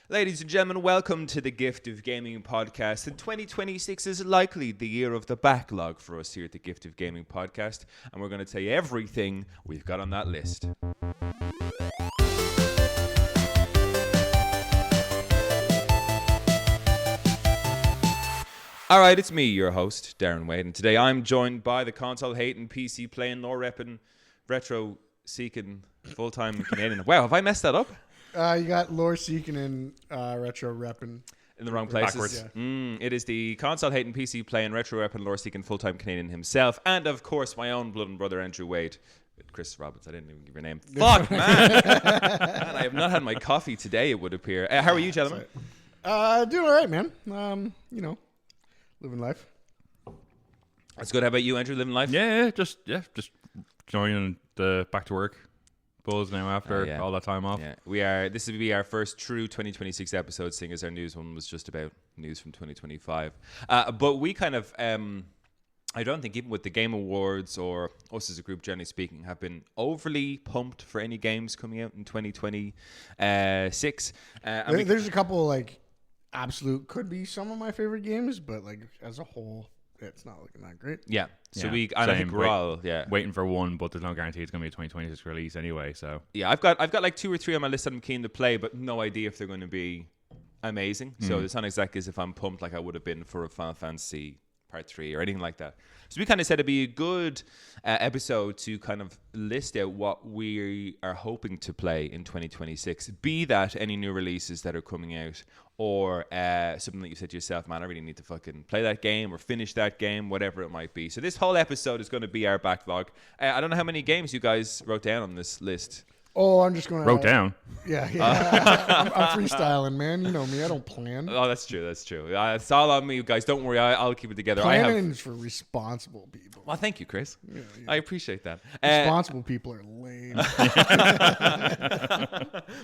Ladies and gentlemen, welcome to the Gift of Gaming podcast. And 2026 is likely the year of the backlog for us here at the Gift of Gaming podcast. And we're going to tell you everything we've got on that list. All right, it's me, your host, Darren Wade. And today I'm joined by the console-hating, PC-playing, lore-repping, retro-seeking, full-time Canadian. Wow, have I messed that up? You got lore seeking and retro repping. In the wrong places. Backwards. Yeah. It is the console-hating, PC-playing, retro-repping, lore-seeking, full-time Canadian himself. And, of course, my own blood and brother, Andrew Wade. Chris Roberts, I didn't even give your name. Fuck, man! Man, I have not had my coffee today, it would appear. How are you, gentlemen? Doing all right, man. Living life. That's good. How about you, Andrew? Living life? Just joining the back to work buzz now after all that time off. Yeah, this will be our first true 2026 episode, seeing as our news one was just about news from 2025. But we kind of, I don't think even with the Game Awards or us as a group, generally speaking, have been overly pumped for any games coming out in 2026. There's a couple like absolute could be some of my favorite games, but like as a whole, it's not looking that great. Yeah. So I think we're all waiting for one, but there's no guarantee it's going to be a 2026 release anyway. So yeah, I've got like 2 or 3 on my list that I'm keen to play, but no idea if they're going to be amazing. So it's not exactly as if I'm pumped like I would have been for a Final Fantasy Part 3 or anything like that. So we kind of said it'd be a good episode to kind of list out what we are hoping to play in 2026. Be that any new releases that are coming out or something that you said to yourself, man, I really need to fucking play that game or finish that game, whatever it might be. So this whole episode is going to be our backlog. I don't know how many games you guys wrote down on this list. Oh, I'm just going to... Wrote down? Yeah. I'm freestyling, man. You know me. I don't plan. Oh, that's true. It's all on me, guys. Don't worry. I'll keep it together. Planning's for responsible people. Well, thank you, Chris. Yeah. I appreciate that. Responsible people are lame.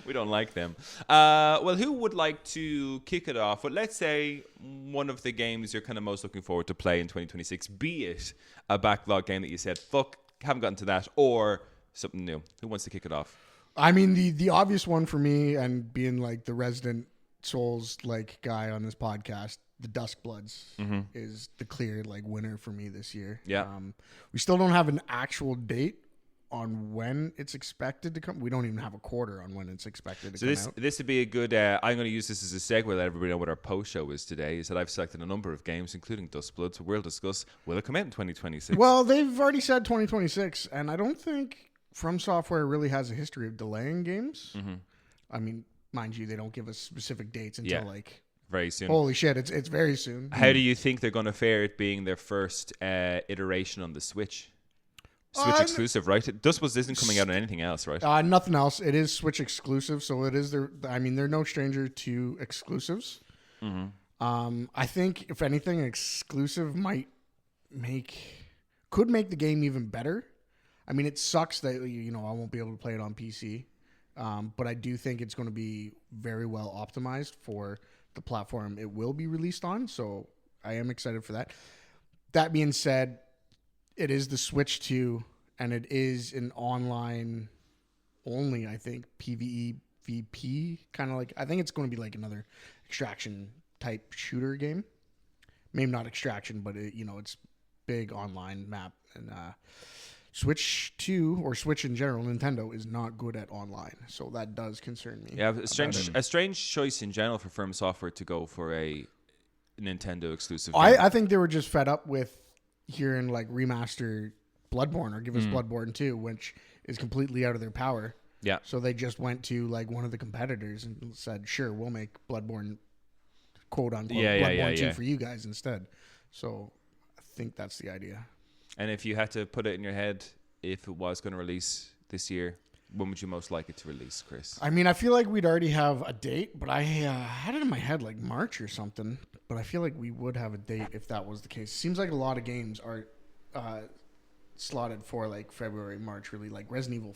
We don't like them. Well, who would like to kick it off? Well, let's say one of the games you're kind of most looking forward to play in 2026, be it a backlog game that you said, fuck, haven't gotten to that, or something new. Who wants to kick it off? I mean, the obvious one for me, and being like the resident Souls like guy on this podcast, the Duskbloods is the clear like winner for me this year. Yeah. We still don't have an actual date on when it's expected to come. We don't even have a quarter on when it's expected to come out. This would be a good. I'm going to use this as a segue. Let everybody know what our post show is today. Is that I've selected a number of games, including Duskbloods. So we'll discuss. Will it come out in 2026? Well, they've already said 2026, and I don't think From Software really has a history of delaying games. I mean, mind you, they don't give us specific dates until like very soon. Holy shit, it's very soon. How do you think they're going to fare it being their first iteration on the Switch? Switch exclusive, right? Duskbloods isn't coming out on anything else, right? Nothing else. It is Switch exclusive, so it is their. I mean, they're no stranger to exclusives. I think if anything, exclusive could make the game even better. I mean, it sucks that, I won't be able to play it on PC, but I do think it's going to be very well optimized for the platform it will be released on, so I am excited for that. That being said, it is the Switch 2, and it is an online only, I think, PvE, VP, kind of like, I think it's going to be like another extraction type shooter game. Maybe not extraction, but it's big online map, and Switch 2 or Switch in general, Nintendo is not good at online, so that does concern me. Yeah, a strange choice in general for From Software to go for a Nintendo exclusive game. I think they were just fed up with hearing like remaster Bloodborne or give us Bloodborne 2, which is completely out of their power. Yeah. So they just went to like one of the competitors and said, "Sure, we'll make Bloodborne quote unquote Bloodborne 2 for you guys instead." So I think that's the idea. And if you had to put it in your head, if it was going to release this year, when would you most like it to release, Chris? I mean, I feel like we'd already have a date, but I had it in my head like March or something. But I feel like we would have a date if that was the case. It seems like a lot of games are slotted for like February, March, really. Like Resident Evil,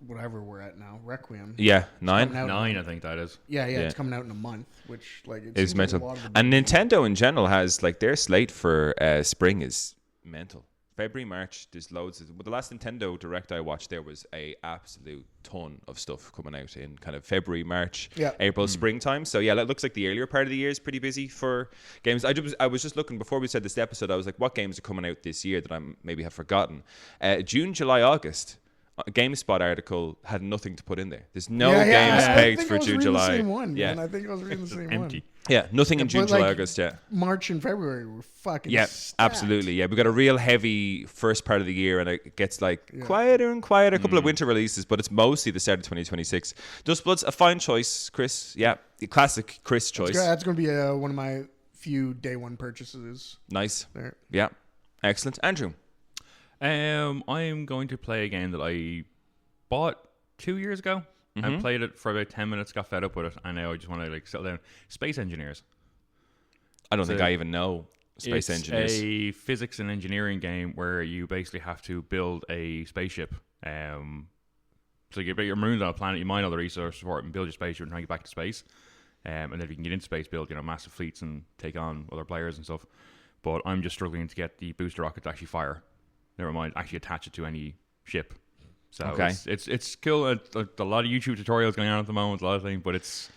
whatever we're at now, Requiem. Yeah, 9? 9, I think that is. Yeah, it's coming out in a month, which like it's mental. And Nintendo in general has like their slate for spring is mental. February, March, there's loads. But the last Nintendo Direct I watched, there was a absolute ton of stuff coming out in kind of February, March, April, springtime. So yeah, it looks like the earlier part of the year is pretty busy for games. I was just looking before we said this episode. I was like, what games are coming out this year that I maybe have forgotten? June, July, August. A GameSpot article had nothing to put in there. There's no games pegged for June, July. I think I was reading the same empty. one. Yeah, nothing in June, July, August. Yeah, March and February were fucking. Yeah, stacked. absolutely. Yeah, we got a real heavy first part of the year, and it gets quieter and quieter. A couple of winter releases, but it's mostly the start of 2026. Dustblood's a fine choice, Chris. Yeah, the classic Chris choice. That's going to be one of my few day one purchases. Nice. There. Yeah, excellent. Andrew. I'm going to play a game that I bought 2 years ago. I played it for about 10 minutes, got fed up with it, and now I just want to settle down. Space Engineers. I don't think I even know Space Engineers. It's a physics and engineering game where you basically have to build a spaceship. So you're marooned on a planet, you mine all the resources for it and build your spaceship and try to get back to space. And then if you can get into space, build massive fleets and take on other players and stuff. But I'm just struggling to get the booster rocket to actually fire. Never mind, actually attach it to any ship. So it's cool. A lot of YouTube tutorials going on at the moment, a lot of things, but it's...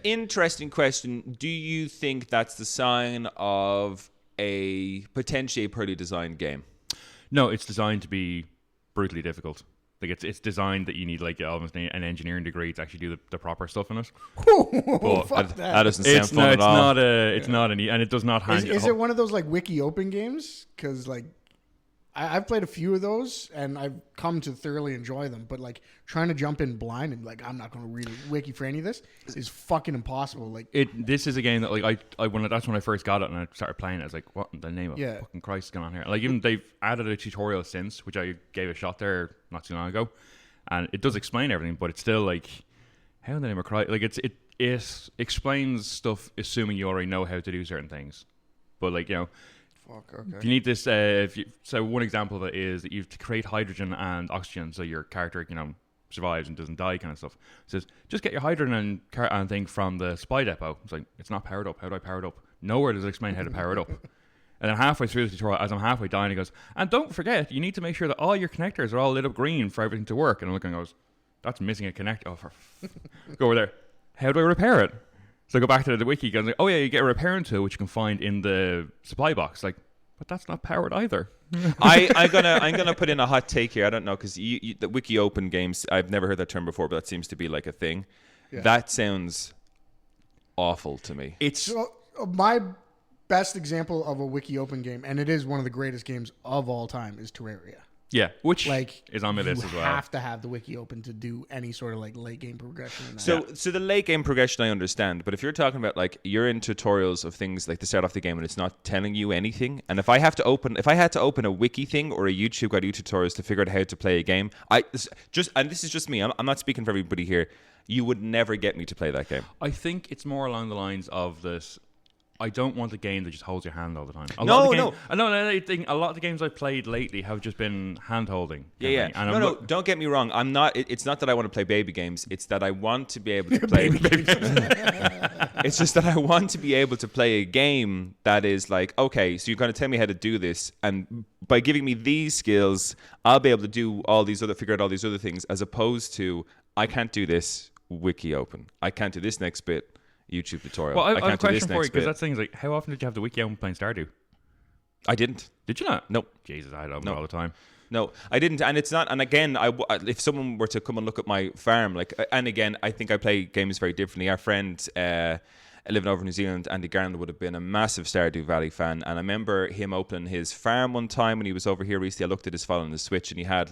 Interesting question. Do you think that's the sign of a potentially poorly designed game? No, it's designed to be brutally difficult. Like it's designed that you need almost an engineering degree to actually do the proper stuff in it. Fuck that doesn't sound fun at all. It's not and it does not hand. Is it one of those wiki open games? Because I've played a few of those and I've come to thoroughly enjoy them, but trying to jump in blind and I'm not going to really wiki for any of this is fucking impossible. This is a game that that's when I first got it and I started playing it. I was like, what in the name of fucking Christ is going on here? Even they've added a tutorial since, which I gave a shot there not too long ago, and it does explain everything, but it's still how in the name of Christ? It explains stuff assuming you already know how to do certain things, but Fuck, okay. if you need this, so one example of it is that you have to create hydrogen and oxygen so your character, survives and doesn't die, kind of stuff. It says, just get your hydrogen and thing from the supply depot. It's it's not powered up. How do I power it up? Nowhere does it explain how to power it up. And then halfway through the tutorial, as I'm halfway dying, he goes, and don't forget, you need to make sure that all your connectors are all lit up green for everything to work. And I'm looking and goes, that's missing a connector. Oh, go over there. How do I repair it? So I go back to the wiki and oh yeah, you get a repairing tool which you can find in the supply box. But that's not powered either. I'm gonna put in a hot take here. I don't know because the wiki open games. I've never heard that term before, but that seems to be a thing. Yeah. That sounds awful to me. It's my best example of a wiki open game, and it is one of the greatest games of all time, is Terraria. Yeah, which is on my list as well. You have to have the wiki open to do any sort of late game progression. In that. So the late game progression I understand, but if you're talking about you're in tutorials of things to start off the game and it's not telling you anything, and if I had to open a wiki thing or a YouTube guide tutorials to figure out how to play a game, and this is just me. I'm not speaking for everybody here. You would never get me to play that game. I think it's more along the lines of this. I don't want a game that just holds your hand all the time. A lot of the games I've played lately have just been hand holding. Yeah. And don't get me wrong. I'm not. It's not that I want to play baby games. It's that I want to be able to play. It's just that I want to be able to play a game that is okay, so you're going to tell me how to do this, and by giving me these skills, I'll be able to figure out all these other things, as opposed to I can't do this. Wiki open. I can't do this next bit. YouTube tutorial. Well, I have a question for you because that thing's how often did you have the wiki open playing Stardew? I didn't. Did you not? No. Jesus, I don't know all the time. No, I didn't, and it's not. And again, if someone were to come and look at my farm, and again, I think I play games very differently. Our friend living over in New Zealand, Andy Garland, would have been a massive Stardew Valley fan, and I remember him opening his farm one time when he was over here recently. I looked at his file on the Switch, and he had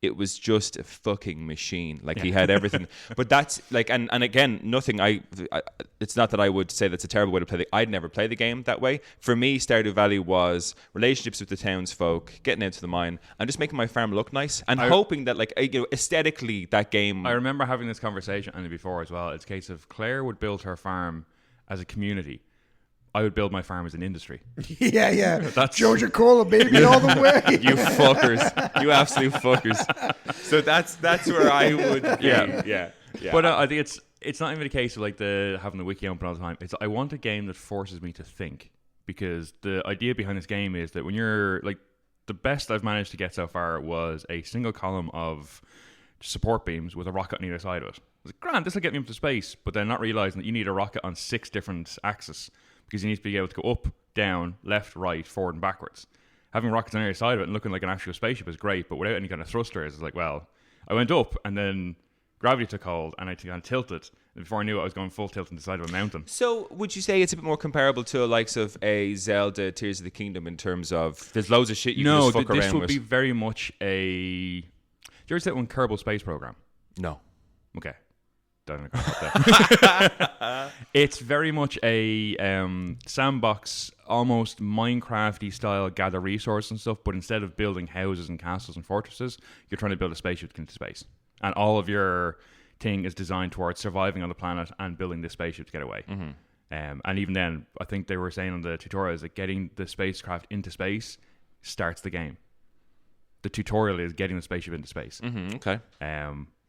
it was just a fucking machine. He had everything. But that's and again, nothing. It's not that I would say that's a terrible way to play. I'd never play the game that way. For me, Stardew Valley was relationships with the townsfolk, getting into the mine, and just making my farm look nice, and hoping that aesthetically that game. I remember having this conversation and before as well. It's a case of Claire would build her farm as a community. I would build my farm as an industry. Yeah. That's Georgia Cola, baby, all the way. You fuckers. You absolute fuckers. So that's where I would be. Yeah. But I think it's not even a case of having the wiki open all the time. I want a game that forces me to think. because the idea behind this game is that when you're like, the best I've managed to get so far was a single column of support beams with a rocket on either side of it. I was like, grand, this will get me up to space, but then not realizing that you need a rocket on 6 different axes because you need to be able to go up, down, left, right, forward, and backwards. Having rockets on either side of it and looking like an actual spaceship is great, but without any kind of thrusters, it's like, well, I went up and then gravity took hold and I kind of tilted. And before I knew it, I was going full tilt on the side of a mountain. So would you say it's a bit more comparable to the likes of a Zelda Tears of the Kingdom in terms of there's loads of shit you can just fuck around with? No, this would be very much a... Did you ever see that one Kerbal Space Program? No. Okay. Don't know about that. It's very much a sandbox, almost Minecraft-y style gather resource and stuff, but instead of building houses and castles and fortresses, you're trying to build a spaceship to get into space. And all of your thing is designed towards surviving on the planet and building this spaceship to get away. Mm-hmm. And even then, I think they were saying on the tutorials that getting the spacecraft into space starts the game. The tutorial is getting the spaceship into space. Mm-hmm, okay.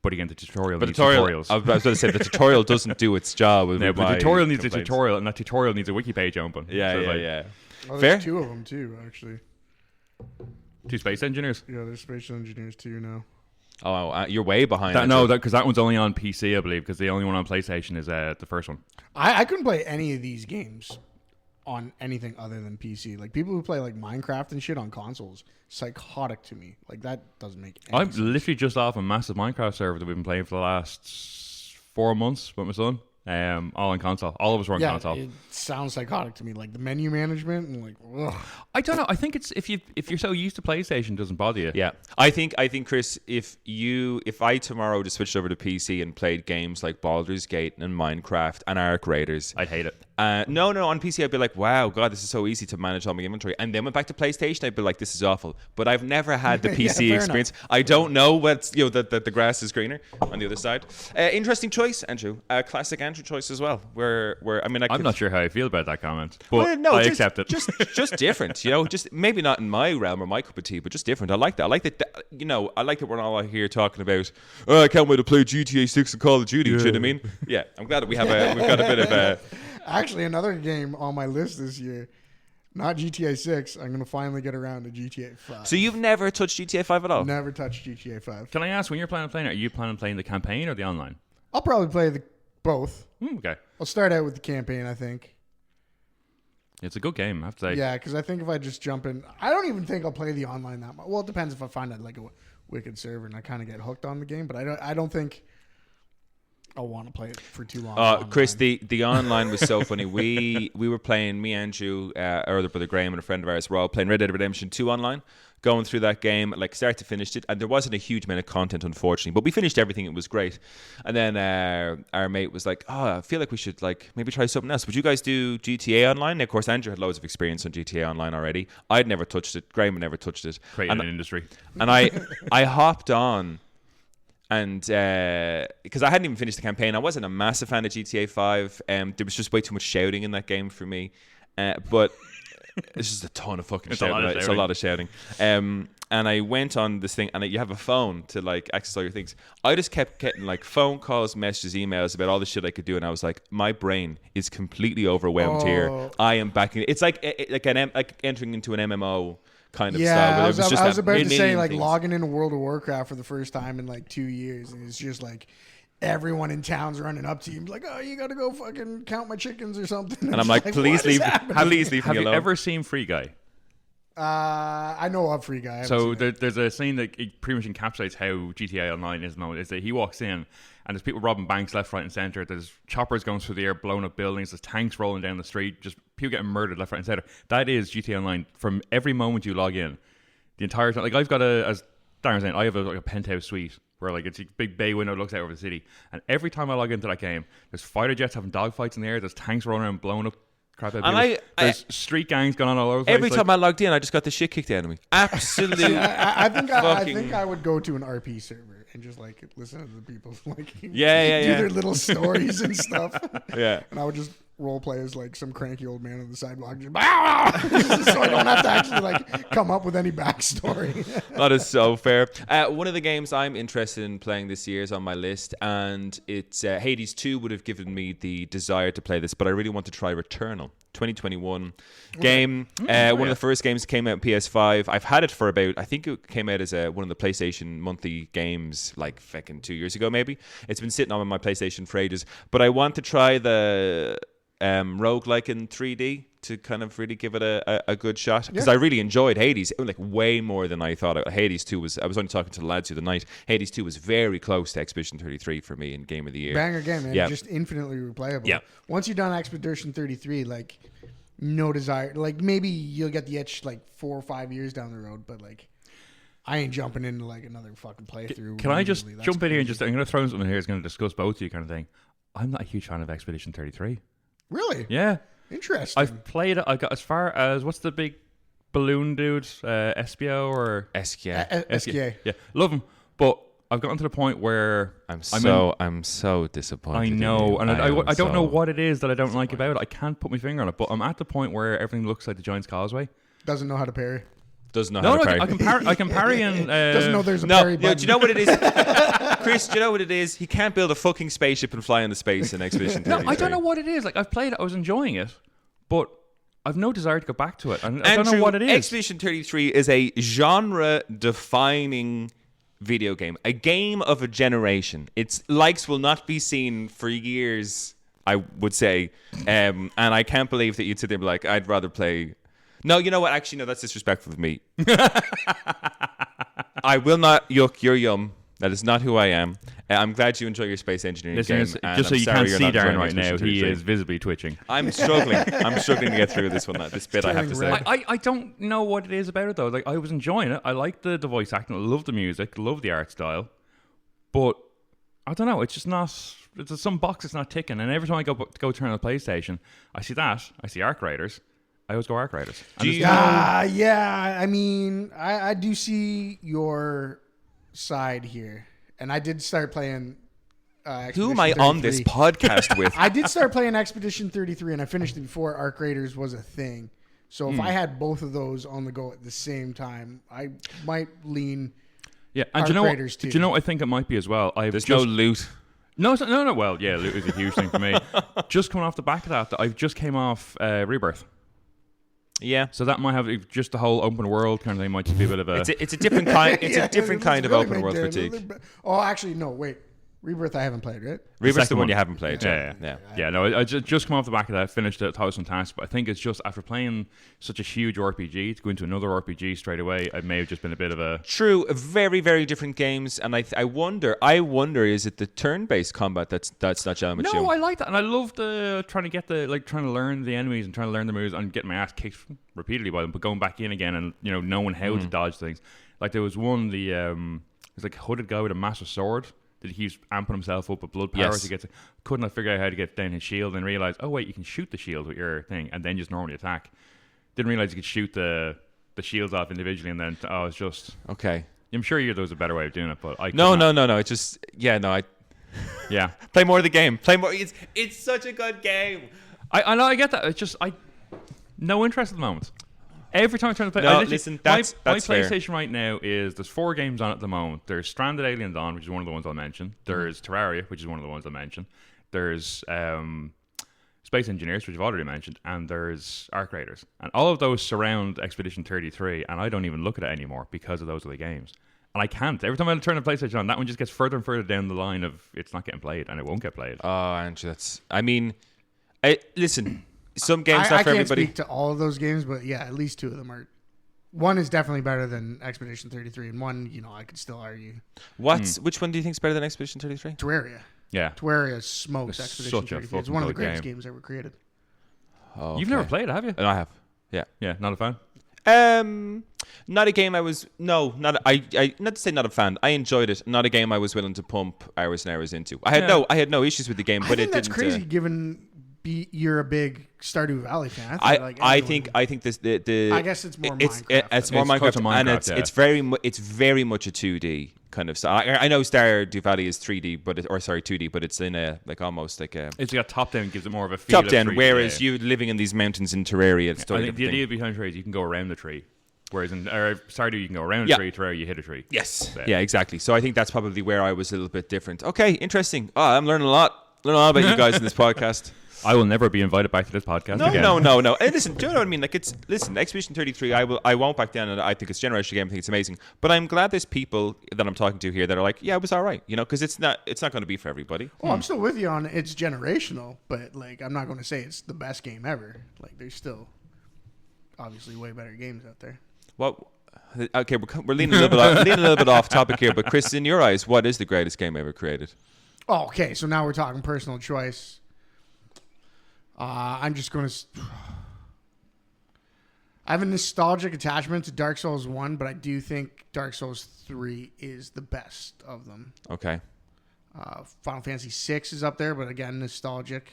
But again, the tutorial needs tutorials. I was going to say the tutorial doesn't do its job. No, but the tutorial needs a tutorial, and that tutorial needs a wiki page open. Yeah, so yeah. Oh, Fair. there's 2 of them too, actually. 2 space engineers. Yeah, there's space engineers too now. Oh, you're way behind. Because that one's only on PC, I believe, because the only one on PlayStation is the first one. I couldn't play any of these games on anything other than PC. Like, people who play like Minecraft and shit on consoles, psychotic to me. Like, that doesn't make any I'm sense. literally just off a massive Minecraft server that we've been playing for the last 4 months with my son. All on console. All of us were on console. It sounds psychotic to me. Like, the menu management and like, ugh. I don't know. I think it's if you're so used to PlayStation, it doesn't bother you. Yeah, I think Chris, if I tomorrow just switched over to PC and played games like Baldur's Gate and Minecraft and Ark Raiders, I'd hate it. No, on PC I'd be like, wow, God, this is so easy to manage all my inventory. And then went back to PlayStation, I'd be like, this is awful. But I've never had the PC experience. Enough. I don't know what's that the grass is greener on the other side. Interesting choice, Andrew. Classic Andrew choice as well. I'm not sure how I feel about that comment, but I accept it. Just different, just maybe not in my realm or my cup of tea, but just different. I like that. I like that. I like that we're all here talking about. Oh, I can't wait to play GTA 6 and Call of Duty. Yeah. You know what I mean? Yeah, I'm glad that we've got a bit of a. Actually, another game on my list this year, not GTA 6. I'm going to finally get around to GTA 5. So you've never touched GTA 5 at all? Never touched GTA 5. Can I ask, when you're planning on playing it, are you planning on playing the campaign or the online? I'll probably play both. Okay. I'll start out with the campaign, I think. It's a good game, I have to say. Yeah, because I think if I just jump in, I don't even think I'll play the online that much. Well, it depends if I find like a wicked server and I kind of get hooked on the game, but I don't think I'll want to play it for too long. Chris, the online was so funny. We were playing, me, Andrew, our other brother Graham, and a friend of ours were all playing Red Dead Redemption 2 online, going through that game, like start to finish it. And there wasn't a huge amount of content, unfortunately, but we finished everything. It was great. And then our mate was like, I feel like we should maybe try something else. Would you guys do GTA Online? And of course, Andrew had loads of experience on GTA Online already. I'd never touched it. Graham had never touched it. Creating an industry. And I hopped on. And because I hadn't even finished the campaign, I wasn't a massive fan of GTA 5. There was just way too much shouting in that game for me. But it's just a ton of fucking shouting. It's a lot of shouting. And I went on this thing, and you have a phone to access all your things. I just kept getting phone calls, messages, emails about all the shit I could do, and I was like, my brain is completely overwhelmed here. I am back in. It's like entering into an MMO. Kind of style. I was about to say logging into World of Warcraft for the first time in 2 years, and it's just everyone in town's running up to you, like, oh, you got to go fucking count my chickens or something. And I'm like, please leave me alone. Have you ever seen Free Guy? I know of Free Guy. So there's a scene that pretty much encapsulates how GTA Online is known. Is that he walks in and there's people robbing banks left, right, and center. There's choppers going through the air, blowing up buildings. There's tanks rolling down the street. Just people getting murdered left, right, and center. That is GTA Online. From every moment you log in, the entire time. I've got as Darren was saying, I have a penthouse suite where it's a big bay window that looks out over the city. And every time I log into that game, there's fighter jets having dogfights in the air. There's tanks rolling around, blowing up. There's street gangs going on all over the place. Every time I logged in, I just got the shit kicked out of me. Absolutely. I think I would go to an RP server and just listen to the people do their little stories and stuff. Yeah. And I would just role play as like some cranky old man on the sidewalk, just so I don't have to actually like come up with any backstory. That is so fair. One of the games I'm interested in playing this year is on my list, and it's Hades 2 would have given me the desire to play this, but I really want to try Returnal. 2021 game. One of the first games came out on PS5. I've had it for about, I think it came out as one of the PlayStation monthly games like fucking 2 years ago maybe. It's been sitting on my PlayStation for ages, but I want to try the roguelike in 3D to kind of really give it a good shot, because I really enjoyed Hades, like way more than I thought. Hades 2 was, I was only talking to the lads the other night, Hades 2 was very close to Expedition 33 for me in Game of the Year. Banger game, man. Yeah. Just infinitely replayable. Yeah. Once you're done Expedition 33, like no desire, like maybe you'll get the itch like 4 or 5 years down the road, but like I ain't jumping into like another fucking playthrough. Can I just jump in here and just, I'm going to throw something here that's going to discuss both of you kind of thing. I'm not a huge fan of Expedition 33. Really? Yeah. Interesting. I've played it. I got as far as, what's the big balloon dude? SBO or? SKA. SKA. Yeah. Love him. But I've gotten to the point where I'm so disappointed. I know. In and you. I don't know what it is that I don't like about it. I can't put my finger on it. But I'm at the point where everything looks like the Giant's Causeway. Doesn't know how to parry. Doesn't know how to parry. I can parry and... Doesn't know there's a parry button. Do you know what it is? Chris, do you know what it is? He can't build a fucking spaceship and fly into space in Expedition 33. No, I don't know what it is. Like, I've played it, I was enjoying it, but I've no desire to go back to it. And I don't know what it is. Expedition 33 is a genre-defining video game. A game of a generation. Its likes will not be seen for years, I would say. And I can't believe that you'd sit there and be like, I'd rather play... No, you know what? Actually, no, that's disrespectful of me. I will not yuck your yum. That is not who I am. I'm glad you enjoy your space engineering game. Just so you can't see Darren right now, he is visibly twitching. I'm struggling. I'm struggling to get through this one. This bit, I have to say. I don't know what it is about it, though. Like, I was enjoying it. I liked the voice acting. I love the music. I love the art style. But, I don't know. It's just not... There's some box that's not ticking. And every time I go turn on the PlayStation, I see that. I see Arc Raiders. I always go Arc Raiders. Yeah. I mean, I do see your side here, and I did start playing. Who am I 33. on this podcast with? I did start playing Expedition 33, and I finished it before Arc Raiders was a thing. So if I had both of those on the go at the same time, I might lean. Yeah, and Arc Raiders too. Do you know what I think it might be as well? There's no loot. No. Well, yeah, loot is a huge thing for me. Just coming off the back of that, I just came off Rebirth. Yeah, so that might have just the whole open world kind of thing. Might just be a bit of a. It's a different kind. It's a different kind of open world fatigue. Oh, actually, no. Wait, Rebirth I haven't played, right? Rebirth's the one you haven't played. Yeah. No, I just come off the back of that. Finished it. Thought it was fantastic. But I think it's just after playing such a huge RPG to go into another RPG straight away, I may have just been a bit of a. True, very very different games, and I wonder, is it the turn-based combat that's not gelling with you? No, I like that, and I love trying to learn the enemies and trying to learn the moves and getting my ass kicked repeatedly by them, but going back in again and knowing how to dodge things. Like there was one, it's like a hooded guy with a massive sword. That he keeps amping himself up with blood power to get to. Couldn't I figure out how to get down his shield and realize, oh wait, you can shoot the shield with your thing and then just normally attack. Didn't realize you could shoot the shields off individually and then it's just okay. I'm sure there was a better way of doing it, but I no. It's just I play more of the game. Play more. It's such a good game. I know, I get that. It's just no interest at the moment. Every time I turn to play, no, listen, that's my fair. PlayStation right now there's 4 games on at the moment. There's Stranded Alien Dawn, which is one of the ones I'll mention. There's Terraria, which is one of the ones I'll mention. There's Space Engineers, which I've already mentioned, and there's Arc Raiders. And all of those surround Expedition 33, and I don't even look at it anymore because of those other games. And I can't. Every time I turn the PlayStation on, that one just gets further and further down the line of it's not getting played, and it won't get played. Oh, Andrew, listen... Some games not for everybody. I can't speak to all of those games, but yeah, at least 2 of them are. One is definitely better than Expedition 33, and one, I could still argue. Which one do you think is better than Expedition 33? Terraria. Yeah. Terraria smokes Expedition 33. It's one of the greatest games ever created. Oh, You've never played it, have you? I have. Yeah. Yeah, not a fan? Not a game I was... No, not to say not a fan. I enjoyed it. Not a game I was willing to pump hours and hours into. I had no issues with the game, but it didn't... That's crazy, given... you're a big Stardew Valley fan. I think this the I guess it's more Minecraft. It's more Minecraft, and it's very much a 2D kind of. So I know Stardew Valley is 3D, but 2D, but it's in a like almost like a. It's got top down, gives it more of a feel. Top down, whereas you living in these mountains in Terraria, it's I think the idea behind Terraria is you can go around the tree, whereas in Stardew you can go around a tree. Terraria you hit a tree. Yes. So. Yeah, exactly. So I think that's probably where I was a little bit different. Okay, interesting. Oh, I'm learning a lot. Learning a lot about you guys in this podcast. I will never be invited back to this podcast again. No. And listen, do you know what I mean? Like, Expedition 33. I won't back down, and I think it's a generational game. I think it's amazing. But I'm glad there's people that I'm talking to here that are like, yeah, it was all right, because it's not going to be for everybody. Well, I'm still with you on it's generational, but like, I'm not going to say it's the best game ever. Like, there's still obviously way better games out there. Well, okay, we're leaning a little bit off topic here. But Chris, in your eyes, what is the greatest game ever created? Oh, okay. So now we're talking personal choice. I'm just going to... I have a nostalgic attachment to Dark Souls 1, but I do think Dark Souls 3 is the best of them. Okay. Final Fantasy 6 is up there, but again, nostalgic.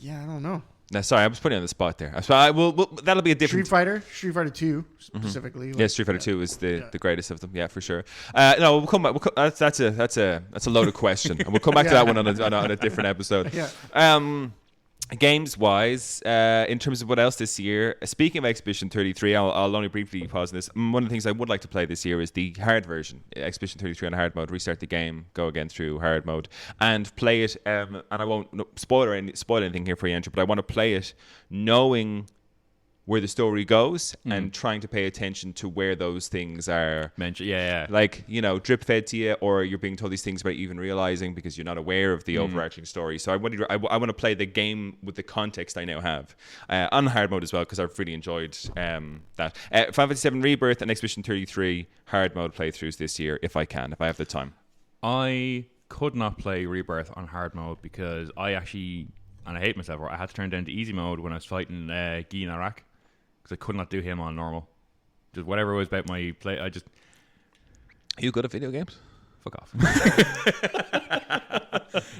Yeah, I don't know. No, sorry, I was putting you on the spot there. That'll be a different... Street Fighter 2 specifically. Mm-hmm. Yeah, Street Fighter 2 is the greatest of them. Yeah, for sure. No, we'll come back. That's a loaded question, and we'll come back to that one on a different episode. Yeah. Games wise, in terms of what else this year, speaking of Expedition 33, I'll only briefly pause on this. One of the things I would like to play this year is the hard version, Expedition 33 on hard mode. Restart the game, go again through hard mode, and play it. And I won't spoil anything here for you, Andrew, but I want to play it knowing where the story goes and trying to pay attention to where those things are mentioned. Yeah. Like, drip fed to you, or you're being told these things without even realizing because you're not aware of the overarching story. So I want to play the game with the context I now have on hard mode as well, because I've really enjoyed that. Final Fantasy VII Rebirth and Expedition 33 hard mode playthroughs this year, if I have the time. I could not play Rebirth on hard mode because I actually, and I hate myself, I had to turn down to easy mode when I was fighting Guy in Iraq. Because I could not do him on normal. Just whatever it was about my play, Are you good at video games? Fuck off.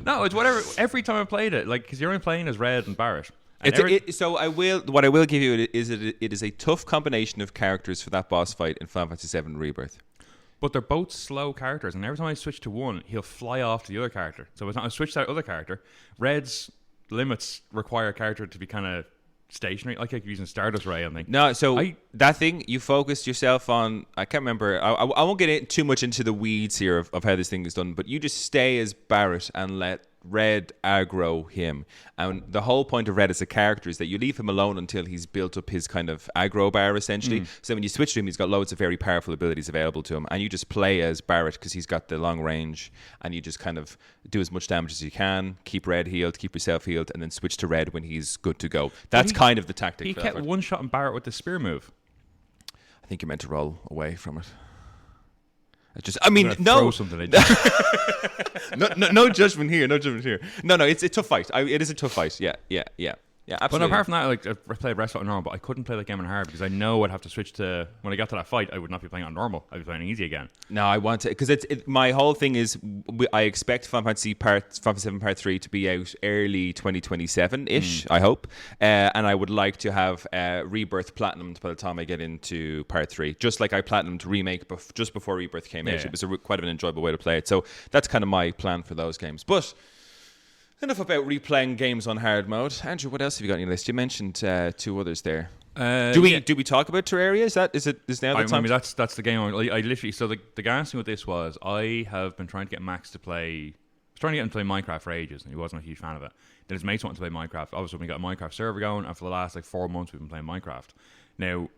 No, it's whatever. Every time I played it, because you're only playing as Red and Barrett. And what I will give you is it is a tough combination of characters for that boss fight in Final Fantasy VII Rebirth. But they're both slow characters, and every time I switch to one, he'll fly off to the other character. So if I switch to that other character, Red's limits require a character to be kind of stationary, like using Stardust Ray, I think. No, so that thing, you focused yourself on, I can't remember, I won't get too much into the weeds here of how this thing is done, but you just stay as Barrett and let Red aggro him. And the whole point of Red as a character is that you leave him alone until he's built up his kind of aggro bar, essentially. So when you switch to him, he's got loads of very powerful abilities available to him, and you just play as Barrett because he's got the long range, and you just kind of do as much damage as you can, keep Red healed, keep yourself healed, and then switch to Red when he's good to go. That's kind of the tactic. He kept one-shotting Barrett with the spear move. I think you're meant to roll away from it. Throw something no judgment here. No, it's a tough fight. It is a tough fight. Yeah, absolutely. But apart from that, I played Wrestle on normal, but I couldn't play that game on hard because I know I'd have to switch to, when I got to that fight, I would not be playing on normal. I'd be playing easy again. No, I want to, because my whole thing is, I expect Final Fantasy VII Part 3 to be out early 2027-ish, I hope. And I would like to have Rebirth platinumed by the time I get into Part 3. Just like I platinumed Remake just before Rebirth came out. It was quite an enjoyable way to play it. So that's kind of my plan for those games. But enough about replaying games on hard mode. Andrew, what else have you got on your list? You mentioned two others there. Do we talk about Terraria? Is now the time? I mean, that's the game. I literally, so the gas thing with this was I have been trying to get Max to play. I was trying to get him to play Minecraft for ages, and he wasn't a huge fan of it. Then his mates wanted to play Minecraft. Obviously, we got a Minecraft server going, and for the last 4 months, we've been playing Minecraft. Now,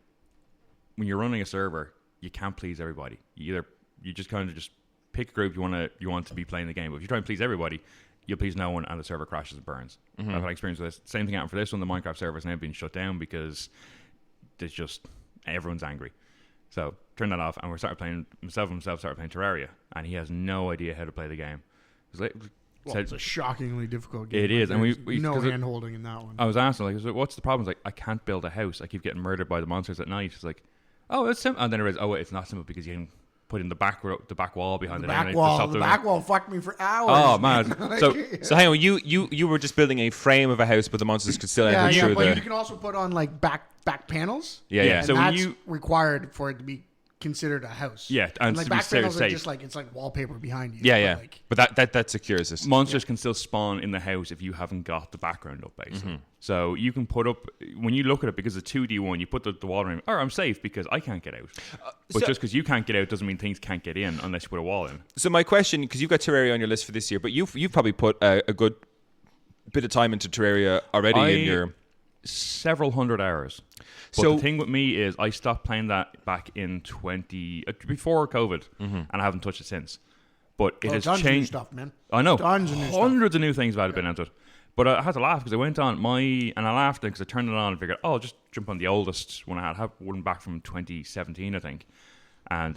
when you're running a server, you can't please everybody. You just kind of just pick a group you want to be playing the game. But if you try and please everybody, you'll please no one, and the server crashes and burns. I've had experience with this. Same thing happened for this one. The Minecraft server has now been shut down because it's just everyone's angry. So turn that off, and we started playing. Himself started playing Terraria, and he has no idea how to play the game. It's a shockingly difficult game. It is, and we no hand holding in that one. I was asking, what's the problem? It's I can't build a house. I keep getting murdered by the monsters at night. It's it's simple, and then it's not simple because you can put in the back wall behind the back wall. The back wall fucked me for hours. Oh man! So hang on, you were just building a frame of a house, but the monsters could still enter through but you can also put on back panels. Yeah. And so that's required for it to be considered a house. Yeah, and like to be back panels are safe. just like it's like wallpaper behind you. Yeah, yeah. Like, But that secures it. Monsters can still spawn in the house if you haven't got the background up, basically. So you can put up, when you look at it, because it's 2D1, you put the wall around, I'm safe because I can't get out. But just because you can't get out doesn't mean things can't get in unless you put a wall in. So my question, because you've got Terraria on your list for this year, but you've probably put a good bit of time into Terraria already in your... Several hundred hours. But So the thing with me is I stopped playing that back in before COVID, and I haven't touched it since. But it has tons of new changed. stuff, man. I know. Tons of new stuff. Hundreds of new things about it been into it. But I had to laugh because I went on and I laughed because I turned it on and figured, I'll just jump on the oldest one I had one back from 2017, I think. And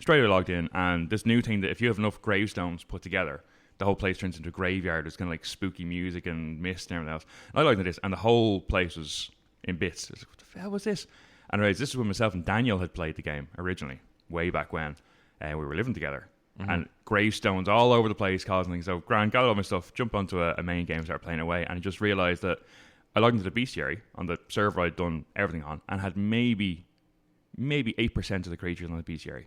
straight away logged in, and this new thing that if you have enough gravestones put together, the whole place turns into a graveyard. There's kind of like spooky music and mist and everything else. And I liked this, and the whole place was in bits. I was like, what the hell was this? Anyways, this is when myself and Daniel had played the game originally, way back when. We were living together. And gravestones all over the place causing things. So Grant got all my stuff, jumped onto a main game, started playing away, and I just realised that I logged into the bestiary on the server I'd done everything on, and had maybe 8% of the creatures on the bestiary.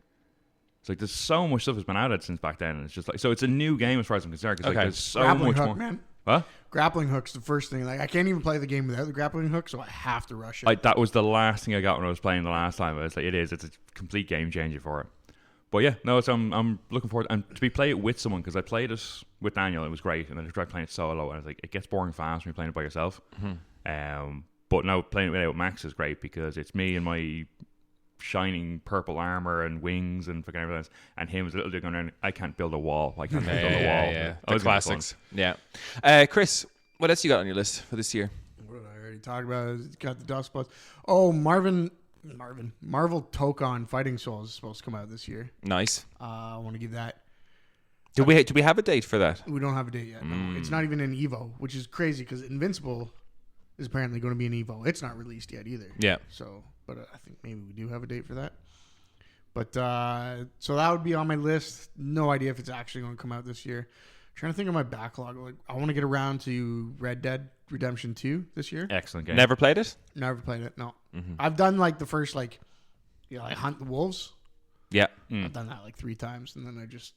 It's like there's so much stuff that's been added since back then, and it's just like, so it's a new game as far as I'm concerned, because like, there's so grappling much hook, more. man. What? Grappling hook's the first thing. Like I can't even play the game without the grappling hook, so I have to rush it. That was the last thing I got when I was playing the last time. It's like it's a complete game changer for it. But yeah, no, so I'm looking forward and to play it with someone, because I played it with Daniel, it was great, and then I tried playing it solo, and it's like it gets boring fast when you're playing it by yourself. But now playing it with Max is great because it's me and my shining purple armor and wings and fucking everything else, and him as a little dude going around. I can't build a wall. I can't build a wall. Yeah. Oh, The it's gonna be fun. classics. Yeah. Chris, what else you got on your list for this year? What did I already talk about? Got the dust spots. Oh, Marvel Tokon Fighting Souls is supposed to come out this year. Nice. I want to give that. Do we have a date for that? We don't have a date yet. No, it's not even an Evo, which is crazy because Invincible is apparently going to be an Evo. It's not released yet either. Yeah. So, but I think maybe we do have a date for that. But so that would be on my list. No idea if it's actually going to come out this year. Trying to think of my backlog. Like, I want to get around to Red Dead Redemption 2 this year. Excellent game. Never played it? Never played it. No. I've done like the first like Hunt the Wolves. Yeah. I've done that like 3 times, and then I just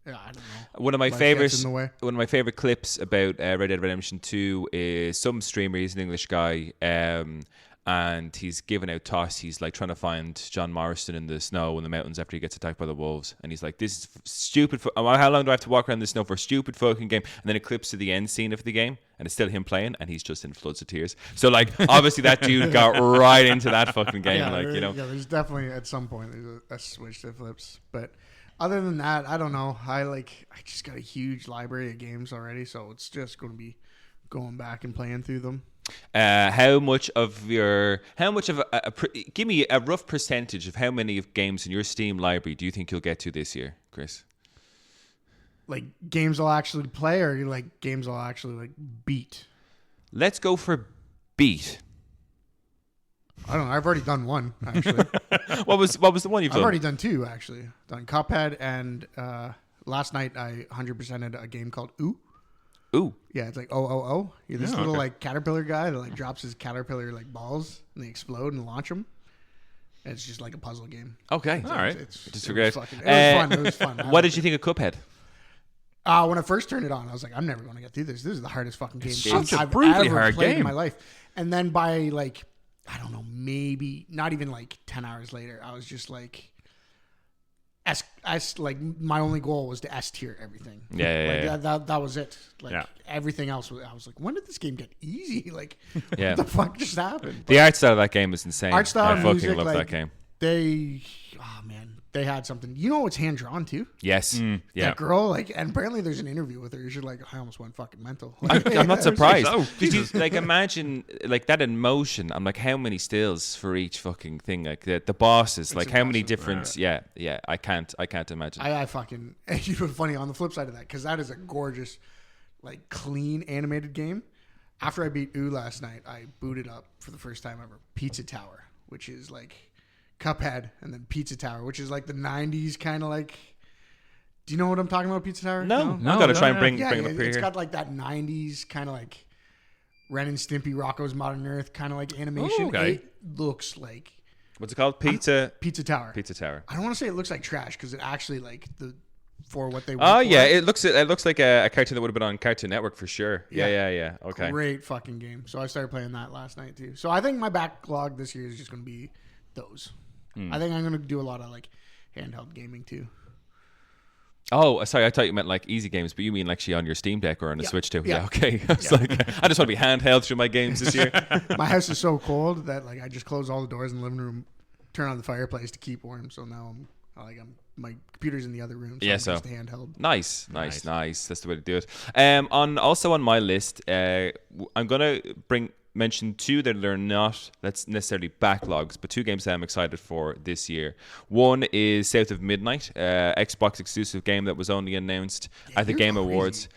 I don't know. One of my Life favorites. gets in the way. One of my favorite clips about Red Dead Redemption 2 is some streamer. He's an English guy, and he's giving out toss. He's like trying to find John Morrison in the snow in the mountains after he gets attacked by the wolves, and he's like, "This is stupid. How long do I have to walk around the snow for a stupid fucking game?" And then it clips to the end scene of the game, and it's still him playing, and he's just in floods of tears. So like, obviously that dude got right into that fucking game. Yeah, there's definitely at some point there's a switch that flips, but. Other than that, I don't know. I just got a huge library of games already, so it's just going to be going back and playing through them. How much of give me a rough percentage of how many of games in your Steam library do you think you'll get to this year, Chris? Like games I'll actually play, or like games I'll actually like beat? Let's go for beat. I don't know. I've already done one actually. What was the one you've done? I've already done 2 actually. Done Cuphead, and last night I 100%ed a game called Ooh. Ooh. Yeah, it's like oh. You're this little like caterpillar guy that like drops his caterpillar like balls and they explode and launch them. And it's just like a puzzle game. Okay. All right. It was was fun. It was fun. What did you think of Cuphead? When I first turned it on, I was like, I'm never going to get through this. This is the hardest fucking game such a I've brutally ever hard played in game. my life. And then by like, I don't know, maybe not even like 10 hours later, I was just like, like my only goal was to S tier everything. Yeah. That was it. Like Yeah. everything else was, I was like, when did this game get easy? Like, Yeah. what the fuck just happened? The art style of that game is insane. Art style, I fucking music, love like, that game. They had something. You know, it's hand drawn too. Yes. Yeah. That girl, like, and apparently there's an interview with her. She's like, I almost went fucking mental. Like, I'm not surprised. Oh, Did you like imagine like that in motion? I'm like, how many stills for each fucking thing? Like the bosses, like how many impressive. different? Yeah. I can't imagine. I fucking. And you know, funny on the flip side of that, because that is a gorgeous, like, clean animated game. After I beat Ooh last night, I booted up for the first time ever Pizza Tower, which is like Cuphead, and then Pizza Tower, which is like the 90s kind of like. Do you know what I'm talking about, Pizza Tower? No. I gotta try and bring it up it's here. got like that 90s kind of like Ren and Stimpy, Rocko's Modern Earth kind of like animation. Oh, okay. It looks like What's it called? Pizza Tower. Pizza Tower. I don't want to say it looks like trash because it actually for what they. Oh yeah, it looks like a cartoon that would have been on Cartoon Network for sure. Yeah. Okay. Great fucking game. So I started playing that last night too. So I think my backlog this year is just going to be those. I think I'm going to do a lot of like handheld gaming too. Oh, sorry, I thought you meant like easy games, but you mean actually on your Steam Deck or on a Switch too? Yeah, okay. I was like, I just want to be handheld through my games this year. My house is so cold that like I just close all the doors in the living room, turn on the fireplace to keep warm. So now my computer's in the other room. So I'm just handheld. Nice. That's the way to do it. On my list, I'm gonna mention two that are not necessarily backlogs, but two games that I'm excited for this year. One is South of Midnight, Xbox exclusive game that was only announced at the Game Awards.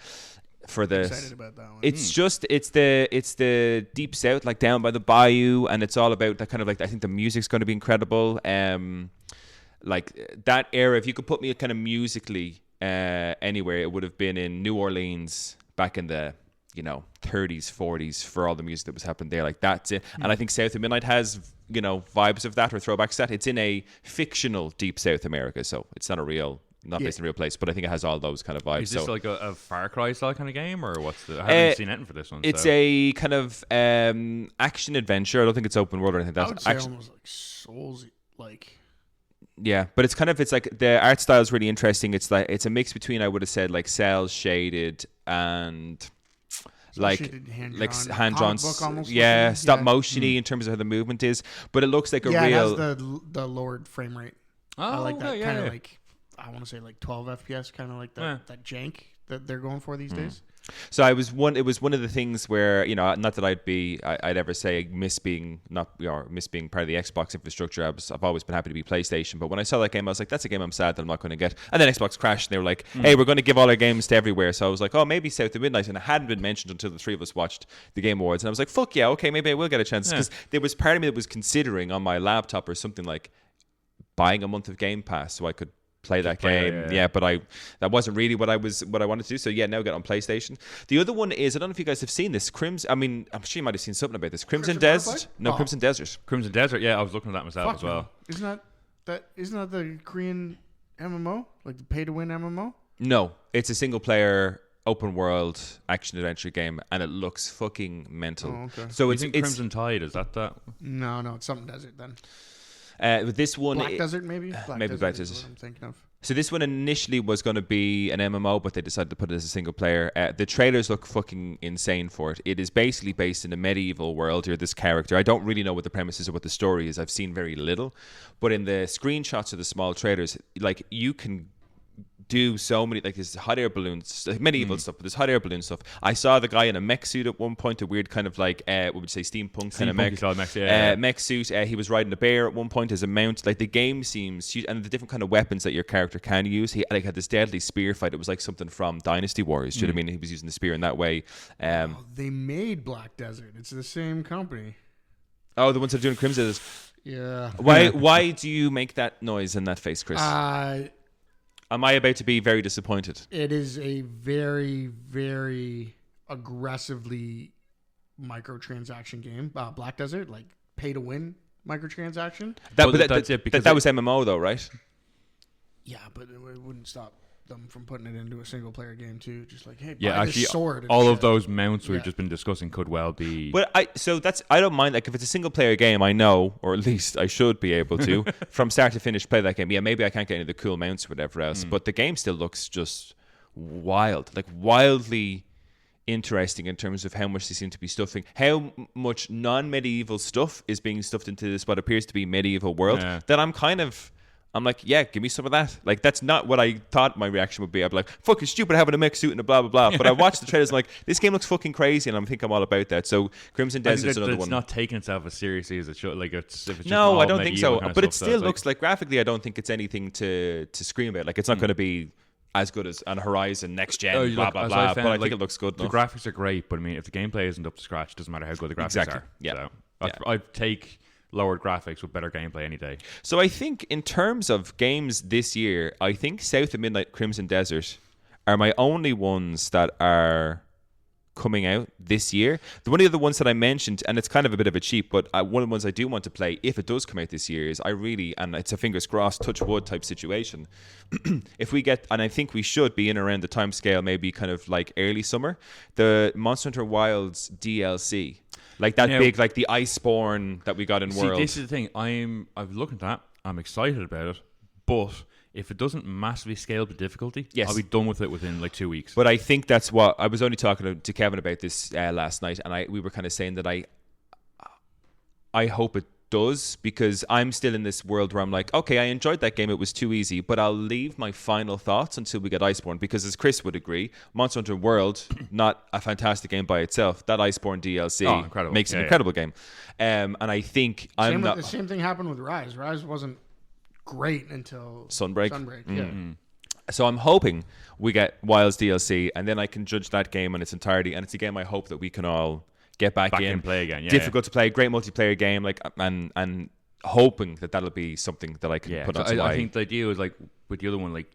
For the, excited about that one. It's the deep south, like down by the bayou, and it's all about that kind of like. I think the music's going to be incredible. Like that era, if you could put me kind of musically anywhere, it would have been in New Orleans back in the 30s, 40s for all the music that was happening there. Like that's it. And I think South of Midnight has vibes of that or throwbacks to that. It's in a fictional deep South America, so it's not based in a real place, but I think it has all those kind of vibes. Is this like a Far Cry style kind of game, or what's I haven't seen anything for this one. It's a kind of action adventure. I don't think it's open world or anything. I would say almost like Souls, like. Yeah, but it's like the art style is really interesting. It's a mix between, I would have said, like cell shaded and like hand-drawn, stop motiony in terms of how the movement is, but it looks like a real. It has the lowered frame rate. Oh, I like that kind of like, I want to say like 12 FPS, kind of like that jank that they're going for these days. So it was one of the things where, not that I'd ever say miss being part of the Xbox infrastructure. I've always been happy to be PlayStation, but when I saw that game, I was like, that's a game I'm sad that I'm not going to get. And then Xbox crashed, and they were like, hey, we're going to give all our games to everywhere. So I was like, oh, maybe South of Midnight, and it hadn't been mentioned until the three of us watched the Game Awards, and I was like, fuck yeah, okay, maybe I will get a chance, because there was part of me that was considering on my laptop or something like buying a month of Game Pass so I could play that game. But that wasn't really what I wanted to do. So now get on PlayStation. The other one is, I don't know if you guys have seen this, Crimson. I mean, I'm sure you might have seen something about this. Crimson Desert. No, Crimson Desert. Crimson Desert. Yeah, I was looking at that myself as well. Isn't that the Korean MMO, like the pay to win MMO? No, it's a single player open world action adventure game, and it looks fucking mental. Oh, okay. So it's Crimson Tide. Is that? No, it's something Desert then. With this one, Black Desert maybe. Maybe Black Desert. Is what I'm thinking of. So this one initially was going to be an MMO, but they decided to put it as a single player. The trailers look fucking insane for it. It is basically based in a medieval world. You're this character. I don't really know what the premise is or what the story is. I've seen very little. But in the screenshots of the small trailers, like, you can do so many, like, there's hot air balloons, medieval stuff, but there's hot air balloon stuff. I saw the guy in a mech suit at one point, a weird kind of like, what would you say, steampunk kind of mech suit. He was riding a bear at one point as a mount. Like, the game seems huge, and the different kind of weapons that your character can use. He had this deadly spear fight. It was like something from Dynasty Warriors. Do you know what I mean? He was using the spear in that way. They made Black Desert. It's the same company. Oh, the ones that are doing Crimson Desert. Yeah. Why do you make that noise and that face, Chris? Am I about to be very disappointed? It is a very, very aggressively microtransaction game. Black Desert, like pay to win microtransaction. That's it. Because that was MMO though, right? Yeah, but it wouldn't stop them from putting it into a single player game too. Just like, hey, buy this sword. All of those mounts we've just been discussing could well be. But I don't mind. Like, if it's a single player game, I know, or at least I should be able to, from start to finish, play that game. Yeah, maybe I can't get any of the cool mounts or whatever else, but the game still looks just wild, like wildly interesting in terms of how much they seem to be stuffing, how much non-medieval stuff is being stuffed into this what appears to be medieval world. That I'm like, yeah, give me some of that. Like, that's not what I thought my reaction would be. I'd be like, fuck, it's stupid having a mech suit and a blah, blah, blah. But I watched the trailers and I'm like, this game looks fucking crazy, and I think I'm all about that. So Crimson Desert is another one. It's not taking itself as seriously as it should. Like, no, I don't think so. But it still looks like, graphically, I don't think it's anything to scream about. Like, it's not going to be as good as on Horizon, next gen, blah, blah, blah. But I think it looks good enough. The graphics are great, but I mean, if the gameplay isn't up to scratch, it doesn't matter how good the graphics are. Yeah. So I'd take lowered graphics with better gameplay any day. So I think in terms of games this year, I think South of Midnight, Crimson Desert are my only ones that are coming out this year. One of the ones that I mentioned, and it's kind of a bit of a cheat, but one of the ones I do want to play if it does come out this year is and it's a fingers crossed, touch wood type situation. If we get, and I think we should be in around the time scale, maybe kind of like early summer, the Monster Hunter Wilds DLC. Like that big, like the Iceborne that we got in World. This is the thing. I've looked at that. I'm excited about it, but if it doesn't massively scale the difficulty, yes, I'll be done with it within like 2 weeks. But I think that's what I was only talking to Kevin about this last night, and we were kind of saying that I hope it does, because I'm still in this world where I'm like, okay, I enjoyed that game, it was too easy, but I'll leave my final thoughts until we get Iceborne, because as Chris would agree, Monster Hunter World, not a fantastic game by itself. That Iceborne DLC makes an incredible game, and I think the same thing happened with Rise. Rise wasn't great until Sunbreak. Yeah. So I'm hoping we get Wilds DLC, and then I can judge that game in its entirety. And it's a game I hope that we can all get back in and play again. Yeah, difficult to play, great multiplayer game. Like and hoping that that'll be something that I can put on. I think the idea was like with the other one, like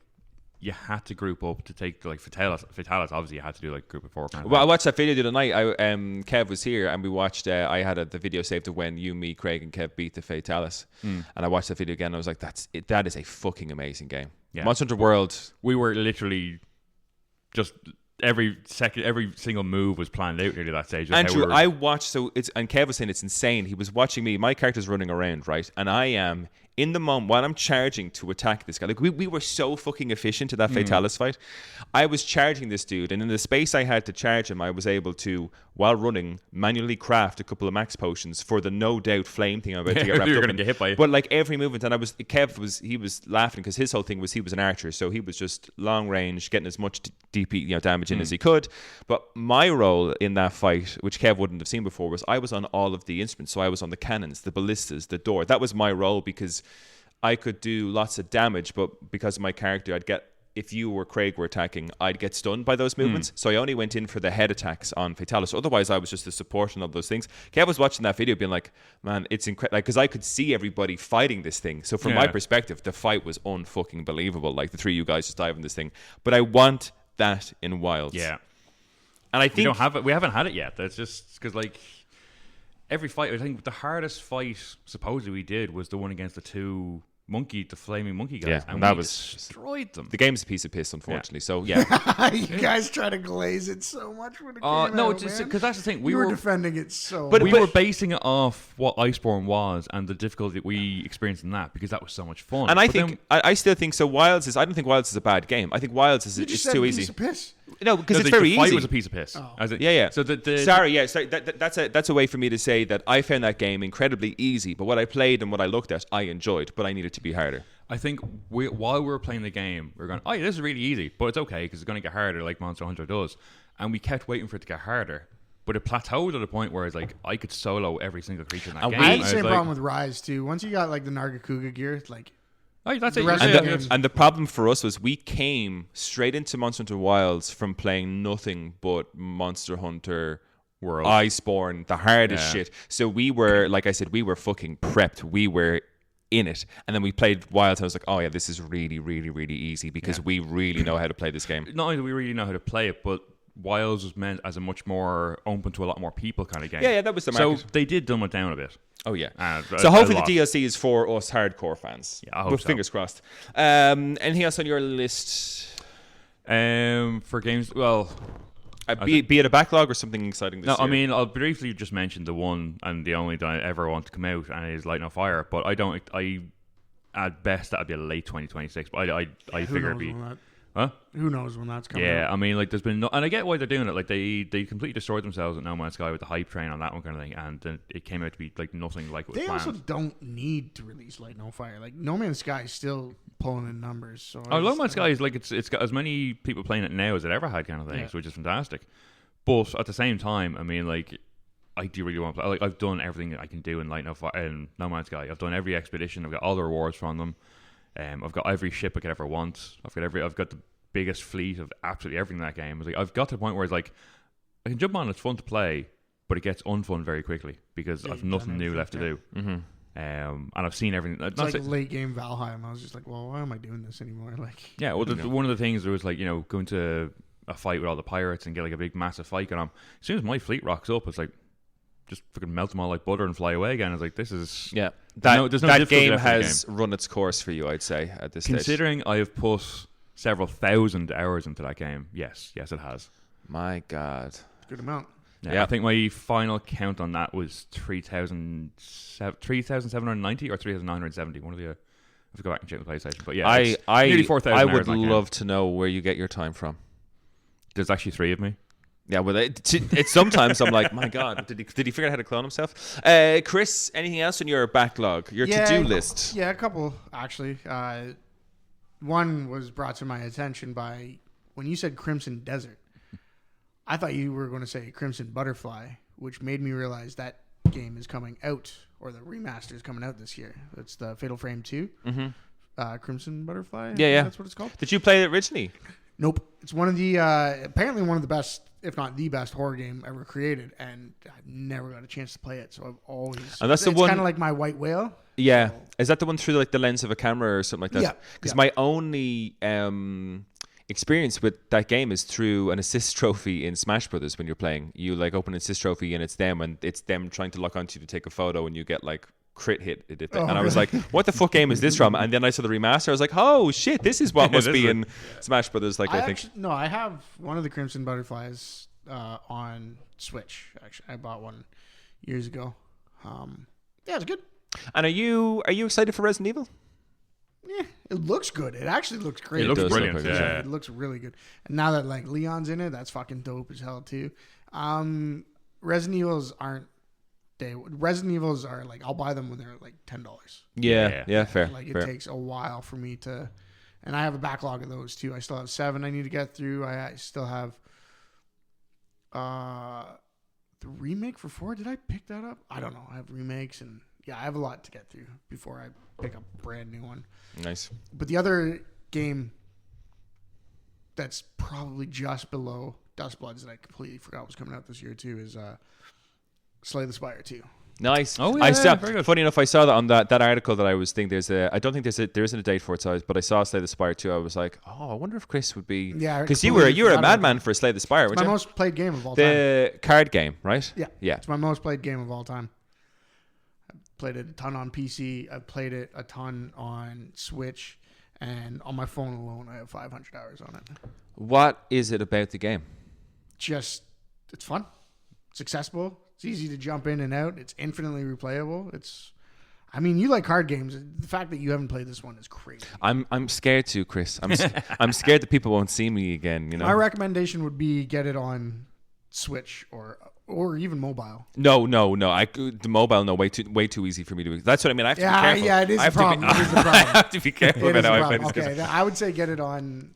you had to group up to take like Fatalis. Obviously, you had to do like group of 4. Well, I watched that video the other night. Kev was here, and we watched. I had the video saved of when you, me, Craig, and Kev beat the Fatalis, and I watched that video again. And I was like, that is a fucking amazing game. Yeah. Monster Hunter World. We were literally just every single move was planned out nearly that stage. Andrew, I watched. And Kev was saying it's insane. He was watching me. My character's running around, right, and I am. In the moment, while I'm charging to attack this guy, like we were so fucking efficient at that Fatalis fight. I was charging this dude, and in the space I had to charge him, I was able to, while running, manually craft a couple of max potions for the no doubt flame thing I'm about to get wrapped up in. Get hit by it. But like every movement, and Kev was laughing because his whole thing was he was an archer, so he was just long range, getting as much DP damage in as he could. But my role in that fight, which Kev wouldn't have seen before, was I was on all of the instruments. So I was on the cannons, the ballistas, the door. That was my role, because I could do lots of damage, but because of my character, if you or Craig were attacking, I'd get stunned by those movements. So I only went in for the head attacks on Fatalis. Otherwise, I was just the support and all those things. Kev was watching that video being like, man, it's incredible. Because I could see everybody fighting this thing. So from my perspective, the fight was unfucking believable. Like the three of you guys just diving this thing. But I want that in Wilds. Yeah. And I think... We don't have it. We haven't had it yet. That's just because like... Every fight, I think the hardest fight supposedly we did was the one against the flaming monkey guys. Yeah, and that we destroyed them. The game's a piece of piss, unfortunately. So, yeah. You guys try to glaze it so much when it came out, no, because that's the thing. We were defending it so much. But we were basing it off what Iceborne was and the difficulty that we experienced in that, because that was so much fun. And I still think so. I don't think Wilds is a bad game. I think Wilds is it's too easy. Piece of piss. No, because it's very easy. The fight was a piece of piss. Oh. Yeah. So sorry. That's a way for me to say that I found that game incredibly easy. But what I played and what I looked at, I enjoyed. But I needed to be harder. I think while we were playing the game, we were going, oh, yeah, this is really easy, but it's okay because it's going to get harder like Monster Hunter does. And we kept waiting for it to get harder. But it plateaued at a point where it's like I could solo every single creature in that game. I had the same problem with Rise too. Once you got like the Nargacuga gear, it's like... Oh, that's it. And the problem for us was we came straight into Monster Hunter Wilds from playing nothing but Monster Hunter World, Iceborne, the hardest shit. So we were, like I said, we were fucking prepped. We were in it. And then we played Wilds. I was like, oh yeah, this is really, really, really easy because we really know how to play this game. Not only do we really know how to play it, but Wilds was meant as a much more open to a lot more people kind of game. Yeah, that was the market. So they did dumb it down a bit. Oh yeah. So hopefully the DLC is for us hardcore fans. Yeah, I hope so. Fingers crossed. Anything else on your list? For games, well, be it a backlog or something exciting this year. I mean, I'll briefly just mention the one and the only that I ever want to come out, and it is Light No Fire. But at best that'd be a late 2026. But I figure it'd be. Huh? Who knows when that's coming out? out. I mean, like, there's been and I get why they're doing it. Like, they completely destroyed themselves at No Man's Sky with the hype train on that one kind of thing, and then it came out to be like nothing like it was planned. They also don't need to release Light No Fire. Like, No Man's Sky is still pulling in numbers. So No Man's Sky is like it's got as many people playing it now as it ever had, kind of thing, which is fantastic. But at the same time, I mean, like, I do really want to play. Like, I've done everything I can do in No Man's Sky. I've done every expedition. I've got all the rewards from them. I've got every ship I could ever want. I've got the biggest fleet of absolutely everything in that game. Like, I've got to the point where it's like I can jump on, it's fun to play, but it gets unfun very quickly because I've nothing new left to do. Mm-hmm. And I've seen everything. It's like late game Valheim. I was just like, well, why am I doing this anymore? Like, yeah. Well, one of the things there was like, going to a fight with all the pirates and get like a big massive fight going on. As soon as my fleet rocks up, it's like just fucking melt them all like butter and fly away again. It's like this is there's no that game left in the has run its course for you, I'd say, at this Considering stage. I have put several thousand hours into that game, yes it has. My God, Good amount. Yeah, I think my final count on that was 3,790 or 3,970. One of the. I have to go back and check the PlayStation, but yeah, nearly 4,000 I hours would in that love game. to know where you get your time from. There's actually 3 of me. Yeah, well, it's sometimes I'm like, my God, did he figure out how to clone himself? Chris, anything else on your backlog, your to-do list? Yeah, a couple actually. One was brought to my attention by when you said Crimson Desert. I thought you were going to say Crimson Butterfly, which made me realize that game is coming out, or the remaster is coming out this year. It's the Fatal Frame 2. Mm-hmm. Crimson Butterfly. Yeah. That's what it's called. Did you play it originally? Nope. It's one of the apparently one of the best, if not the best, horror game ever created, and I never got a chance to play it. So I've always. And that's it's the one. Kind of like my White Whale. Yeah, So, is that the one through like the lens of a camera or something like that? Yeah. Because my only experience with that game is through an assist trophy in Smash Brothers. When you're playing, you like open an assist trophy and it's them trying to lock onto you to take a photo, and you get like crit hit it. And I was like, what the fuck game is this from? And then I saw the remaster. I was like, oh shit, this is what must be in Smash Brothers. Like I think. No, I have one of the Crimson Butterflies on Switch. Actually, I bought one years ago. Yeah, it's good. And are you excited for Resident Evil? Yeah, it looks good. It actually looks great. It looks does brilliant. look like Yeah. It looks really good. And now that like Leon's in it, that's fucking dope as hell too. Resident Evils aren't. Resident Evils are like, I'll buy them when they're like $10. Yeah, fair. Like it fair. takes a while for me to, and I have a backlog of those too. I still have 7 I need to get through. I still have the remake for 4. Did I pick that up? I don't know. I have remakes, and yeah, I have a lot to get through before I pick up a brand new one. Nice. But the other game that's probably just below Dustbloods that I completely forgot was coming out this year too is Slay the Spire 2. Nice. Oh, I yeah, saw. very good. Funny enough, I saw that on that article that I was thinking. I don't think there isn't a date for it, but I saw Slay the Spire 2. I was like, oh, I wonder if Chris would be. Yeah, because you were a madman for Slay the Spire. It's weren't my you? most played game of all time. The card game, right? Yeah. It's my most played game of all time. I played it a ton on PC. I played it a ton on Switch. And on my phone alone, I have 500 hours on it. What is it about the game? Just, it's fun. It's accessible. It's easy to jump in and out. It's infinitely replayable. I mean, you like card games. The fact that you haven't played this one is crazy. I'm scared to, Chris. I'm scared that people won't see me again. You know. My recommendation would be get it on Switch or even mobile. No. The mobile, no, way too easy for me to. That's what I mean. I have to be careful. Yeah, it is I a have to be- problem. It is a problem. I have to be careful It about is how a I play problem. this game. Okay, I would say get it on.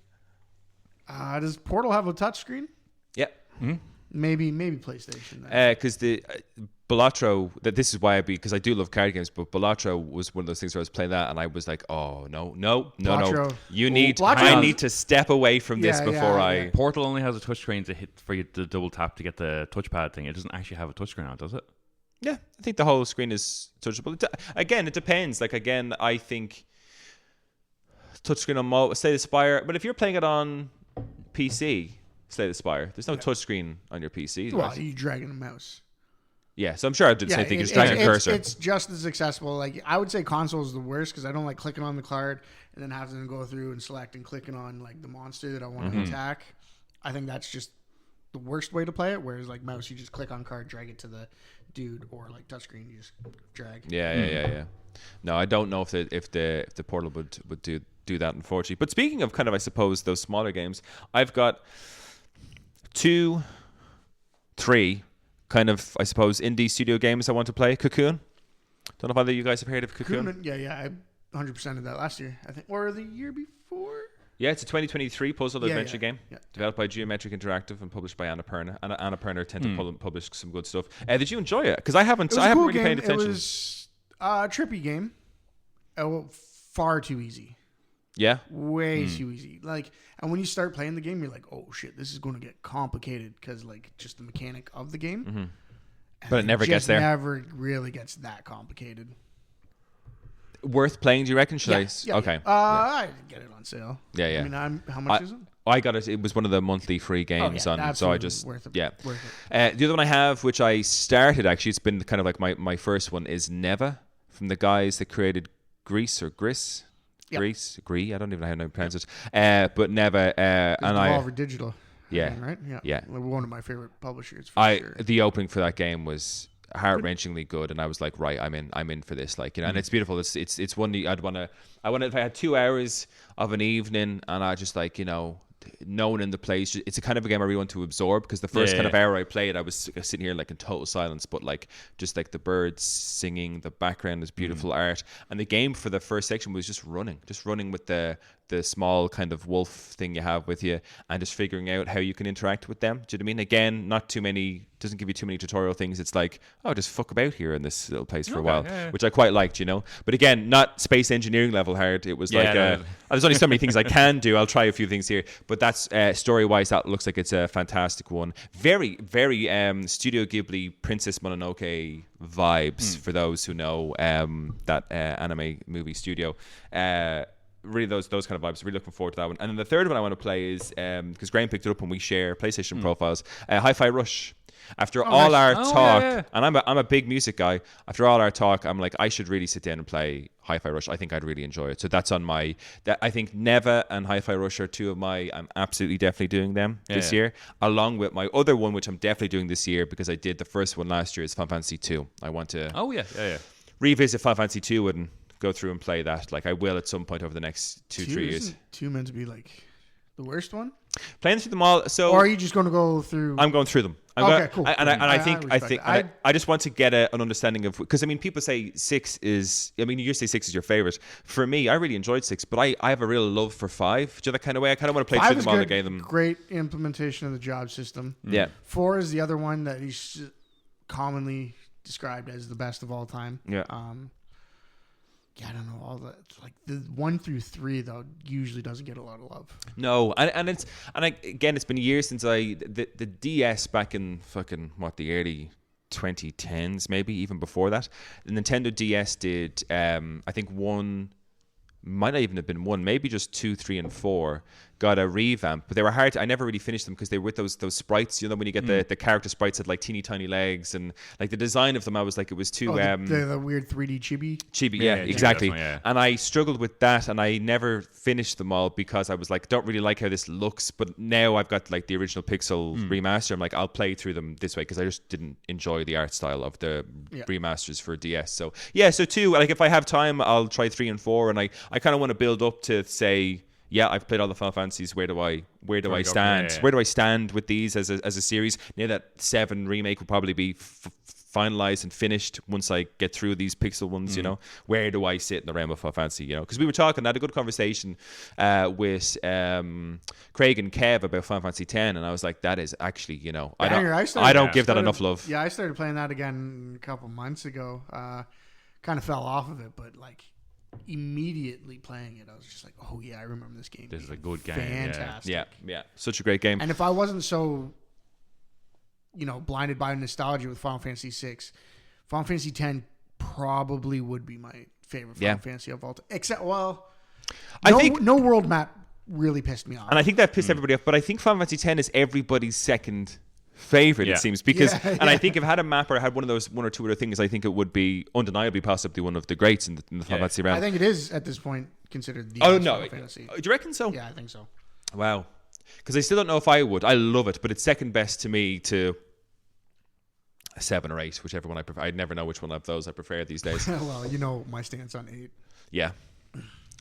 Does Portal have a touchscreen? Yeah. Maybe PlayStation. Then. Because the Balatro, this is why because I do love card games, but Balatro was one of those things where I was playing that and I was like, oh no, Balatro. I need to step away from this Yeah, before yeah, I. yeah. Portal only has a touchscreen to hit for you to double tap to get the touchpad thing. It doesn't actually have a touchscreen on it, does it? Yeah, I think the whole screen is touchable. Again, it depends. Like again, I think touchscreen on Slay the Spire, but if you're playing it on PC, Slay the Spire, there's no touchscreen on your PC. Well, right? you dragging a mouse. Yeah, so I'm sure I did the same thing. Just it's- drag a cursor. It's just as accessible. Like I would say, console is the worst because I don't like clicking on the card and then having to go through and select and clicking on like the monster that I want to attack. I think that's just the worst way to play it. Whereas like mouse, you just click on card, drag it to the dude, or like touchscreen, you just drag. Yeah. No, I don't know if the Portal would do that, unfortunately. But speaking of kind of, I suppose, those smaller games, I've got 2, 3 kind of, I suppose, indie studio games I want to play. Cocoon. Don't know if either of you guys have heard of Cocoon. Yeah. I 100% of that last year, I think, or the year before. Yeah, it's a 2023 puzzle adventure game Yeah. developed by Geometric Interactive and published by Annapurna. And Annapurna tend to publish some good stuff. Did you enjoy it? Because I haven't really paid attention. It was a trippy game. Far too easy. Yeah. Way too easy. Like, and when you start playing the game, you're like, "Oh shit, this is going to get complicated," because like just the mechanic of the game. Mm-hmm. And But it never gets there. Never really gets that complicated. Worth playing, do you reckon? Should I? Yeah. Okay. I didn't get it on sale. Yeah. I mean, how much is it? I got it. It was one of the monthly free games on, so I absolutely just worth it. yeah. Worth it. The other one I have, which I started actually, it's been kind of like my first one, is Neva from the guys that created Grease or Gris. Yep. Grease, Gree. I don't even know how to pronounce it. But Neva, and Devolver Digital. Yeah, right. Yeah. One of my favorite publishers. For sure. The opening for that game was heart-wrenchingly good, and I was like, right, I'm in for this, like, you know. And it's beautiful. It's one I'd want to. If I had 2 hours of an evening, and I just like, you know, known in the place, it's a kind of a game I really want to absorb, because the first kind of hour I played, I was sitting here like in total silence, but like just like the birds singing, the background is beautiful art, and the game for the first section was just running with the small kind of wolf thing you have with you, and just figuring out how you can interact with them. Do you know what I mean? Again, not too many, doesn't give you too many tutorial things. It's like, oh, just fuck about here in this little place for a while, which I quite liked, you know. But again, not space engineering level hard. It was there's only so many things I can do. I'll try a few things here, but that's story-wise, that looks like it's a fantastic one. Very, very Studio Ghibli, Princess Mononoke vibes for those who know that anime movie studio. Really those kind of vibes. Really looking forward to that one. And then the third one I want to play is, because Graham picked it up and we share PlayStation profiles, Hi-Fi Rush. After all our talk, and I'm a big music guy, after all our talk, I'm like, I should really sit down and play Hi-Fi Rush. I think I'd really enjoy it. So that's on my, I think Neva and Hi-Fi Rush are two of my, I'm absolutely definitely doing them this year, along with my other one, which I'm definitely doing this year because I did the first one last year, is Final Fantasy 2. I want to revisit Final Fantasy 2 and go through and play that. Like, I will at some point over the next 2-3 years. 2 meant to be like the worst one? Playing through them all. So, or are you just going to go through? I'm going through them. Cool. I just want to get an understanding of, because I mean, people say 6 is, I mean, you say 6 is your favorite. For me, I really enjoyed 6, but I have a real love for 5. Do you know that kind of way? I kind of want to play through them all and get them. Great implementation of the job system. Yeah. 4 is the other one that he's commonly described as the best of all time. Yeah. I don't know, all that. Like the 1 through 3 though usually doesn't get a lot of love. No, again, it's been years since the DS back in fucking the early 2010s, maybe even before that. The Nintendo DS did I think might not even have been 1, maybe just 2, 3, and 4 got a revamp, but they were hard. I never really finished them because they were with those sprites, you know, when you get the character sprites had like teeny tiny legs, and like the design of them, I was like, it was too the weird 3D chibi, yeah, exactly. And I struggled with that, and I never finished them all because I was like, don't really like how this looks. But now I've got like the original Pixel remaster. I'm like, I'll play through them this way because I just didn't enjoy the art style of the remasters for DS. So 2, like if I have time, I'll try 3 and 4, and I kind of want to build up to say, yeah, I've played all the Final Fantasies. Where do I stand? Where do I stand with these as a series? Now that 7 remake will probably be finalized and finished once I get through these Pixel ones, you know, where do I sit in the realm of Final Fantasy? You know, because we were talking, I had a good conversation with Craig and Kev about Final Fantasy 10, and I was like, that is actually, you know, I don't give that enough love. Yeah, I started playing that again a couple months ago. Kind of fell off of it, but like, immediately playing it, I was just like, oh yeah, I remember this game. This is a good game. Fantastic. Yeah, such a great game. And if I wasn't so, you know, blinded by nostalgia with Final Fantasy 6, Final Fantasy 10 probably would be my favorite Final Fantasy of all time. Except, I think no world map really pissed me off, and I think that pissed everybody off. But I think Final Fantasy 10 is everybody's second favorite, it seems, because and I think if I had a map or I had one of those 1 or 2 other things, I think it would be undeniably possibly one of the greats in the Final Fantasy realm. I think it is at this point considered the Final Fantasy. Do you reckon so? Yeah, I think so. Wow, because I still don't know if I would. I love it, but it's second best to me to a 7 or 8, whichever one I prefer. I never know which one of those I prefer these days. Well, you know my stance on 8. Yeah.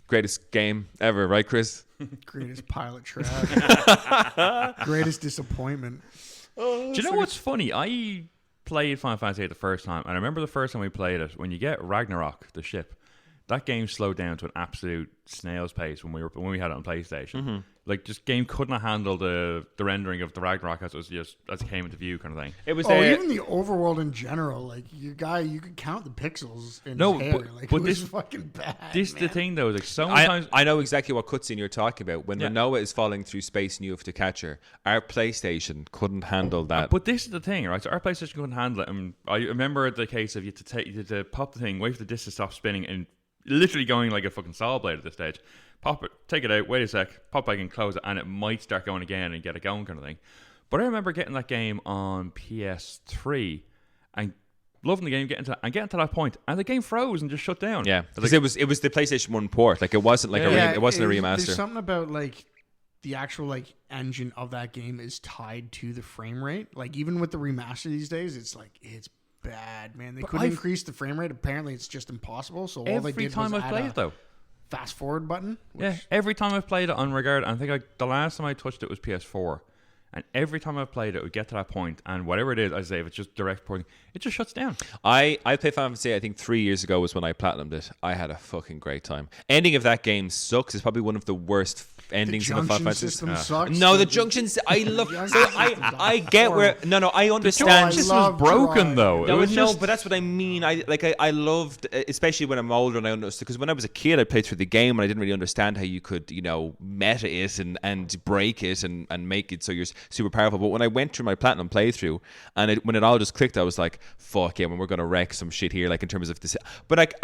Greatest game ever, right, Chris? Greatest pile of trash. Greatest disappointment. Do you know what's funny? I played Final Fantasy 8 the first time, and I remember the first time we played it, when you get Ragnarok, the ship, that game slowed down to an absolute snail's pace when we had it on PlayStation. Like, just game couldn't handle the rendering of the Ragnarok as it came into view, kind of thing. It was even the overworld in general. Like, you could count the pixels in his hair. Like, but it was fucking bad. This is the thing, though. Like, sometimes I know exactly what cutscene you're talking about. When Rinoa is falling through space and you have to catch her, our PlayStation couldn't handle that. But this is the thing, right? So our PlayStation couldn't handle it. And I remember the case of you had to pop the thing, wait for the disc to stop spinning, and literally going like a fucking saw blade at this stage. pop it, take it out, wait a sec, pop back and close it, and it might start going again and get it going kind of thing. But I remember getting that game on PS3 and loving the game, getting to that point, and the game froze and just shut down. Yeah, because it was the PlayStation 1 port. Like, it wasn't like it wasn't a remaster. There's something about like the actual like engine of that game is tied to the frame rate. Like, even with the remaster these days, it's bad, man. They couldn't increase the frame rate. Apparently, it's just impossible. So all they did was add a fast forward button. Yeah, every time I've played it on regard, I think the last time I touched it was PS4. And every time I've played it would get to that point, and whatever it is, I say, if it's just direct porting, it just shuts down. I played Final Fantasy, I think 3 years ago was when I platinumed it. I had a fucking great time. Ending of that game sucks. It's probably one of the worst endings of the Final Fantasy system sucks. No, the junctions, I love. So I get where. No, I understand. The junction system was broken though. No, but that's what I mean. I loved, especially when I'm older, and I understood, because when I was a kid, I played through the game and I didn't really understand how you could, meta it and break it and make it so you're super powerful. But when I went through my platinum playthrough and when it all just clicked, I was like, fuck yeah, when we're gonna wreck some shit here, like in terms of this. But like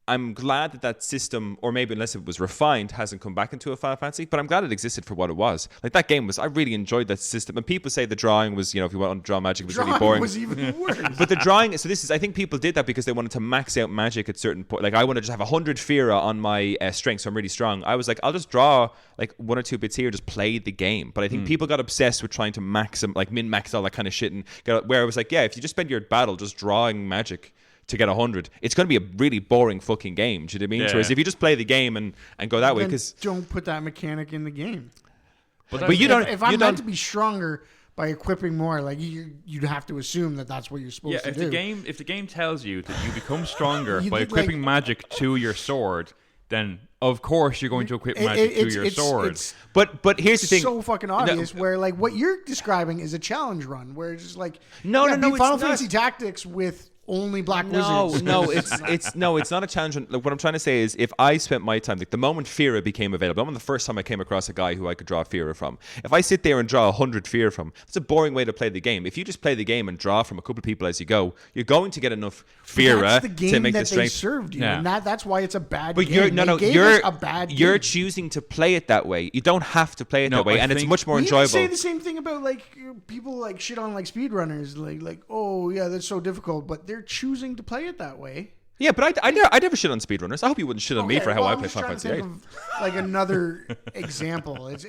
I'm glad that system, or maybe unless it was refined, hasn't come back into a Final Fantasy, but I'm glad it existed for what it was. Like, that game I really enjoyed that system. And people say the drawing was, if you want to draw magic, it was really boring. Was even worse. But the drawing, I think people did that because they wanted to max out magic at certain point. Like, I want to just have 100 Fira on my strength, so I'm really strong. I was like, I'll just draw like 1 or 2 bits here, just play the game. But I think people got obsessed with trying to min-max all that kind of shit, and where I was like, yeah, if you just spend your battle just drawing magic to get 100, it's going to be a really boring fucking game. Do you know what I mean? Yeah. Whereas if you just play the game and go that way, because don't put that mechanic in the game. But you don't. If I'm meant to be stronger by equipping more, like you'd have to assume that that's what you're supposed to do. If the game tells you that you become stronger by equipping magic to your sword, then of course you're going to equip magic to your sword. But here's the thing: so fucking obvious. Where like what you're describing is a challenge run, where it's just like no, Final Fantasy Tactics with only black wizards. It's not a challenge. Like, what I'm trying to say is, if I spent my time, like the moment Fira became available, the first time I came across a guy who I could draw Fira from. If I sit there and draw 100 Fira from, it's a boring way to play the game. If you just play the game and draw from a couple of people as you go, you're going to get enough Fira to make the strength. Served you, and that's why it's a bad but game. You're choosing to play it that way. You don't have to play it that way, and it's much more enjoyable. You say the same thing about like people like shit on like speedrunners, like oh yeah, that's so difficult, but they're choosing to play it that way. Yeah, but I never shit on speedrunners. I hope you wouldn't shit on me for how I play Final Fantasy VIII. Like another example, but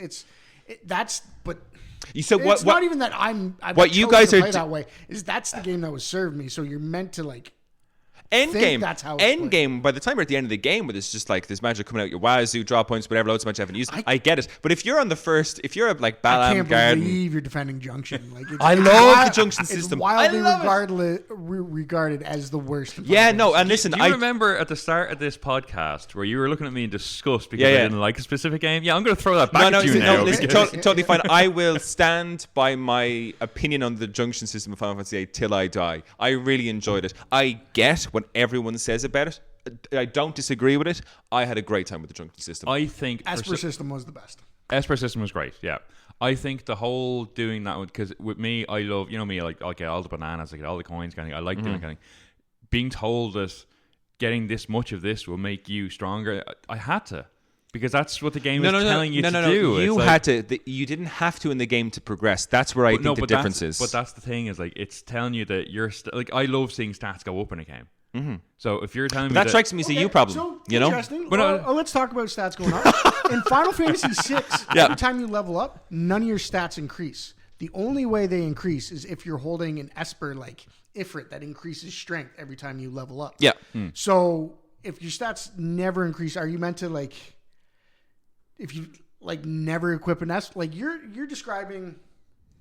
so it's not even that what you guys are play that way. That's the game that was served me. So you're meant to like. Endgame, by the time you're at the end of the game, where there's just like this magic coming out your wazoo, draw points, whatever, loads of much I haven't used. I get it. But if you're on the first, if you're like Balam Garden. I can't believe you're defending Junction. Like, I love the Junction system. It's wildly regarded as the worst. Yeah, no, and listen. Do you remember at the start of this podcast where you were looking at me in disgust because I didn't like a specific game? Yeah, I'm going to throw that back at you now. No, listen, totally fine. I will stand by my opinion on the Junction system of Final Fantasy VIII till I die. I really enjoyed it. I get what everyone says about it. I don't disagree with it. I had a great time with the Junction system. I think Esper system was the best. Esper system was great. Yeah, I think the whole doing that, because with me, I love, me, like I'll get all the bananas, I get all the coins, kind of. I like doing kind of being told that getting this much of this will make you stronger. I had to. Because that's what the game is telling you to do. You had to. You didn't have to in the game to progress. That's where I think the difference is. But that's the thing, is like it's telling you that you're like, I love seeing stats go up in a game. Mm-hmm. So if you're telling me that strikes me as a you problem, so you know. Interesting. Let's talk about stats going up. In Final Fantasy VI, every time you level up, none of your stats increase. The only way they increase is if you're holding an Esper like Ifrit that increases strength every time you level up. Yeah. So if your stats never increase, are you meant to like? If you like never equip an S, like you're describing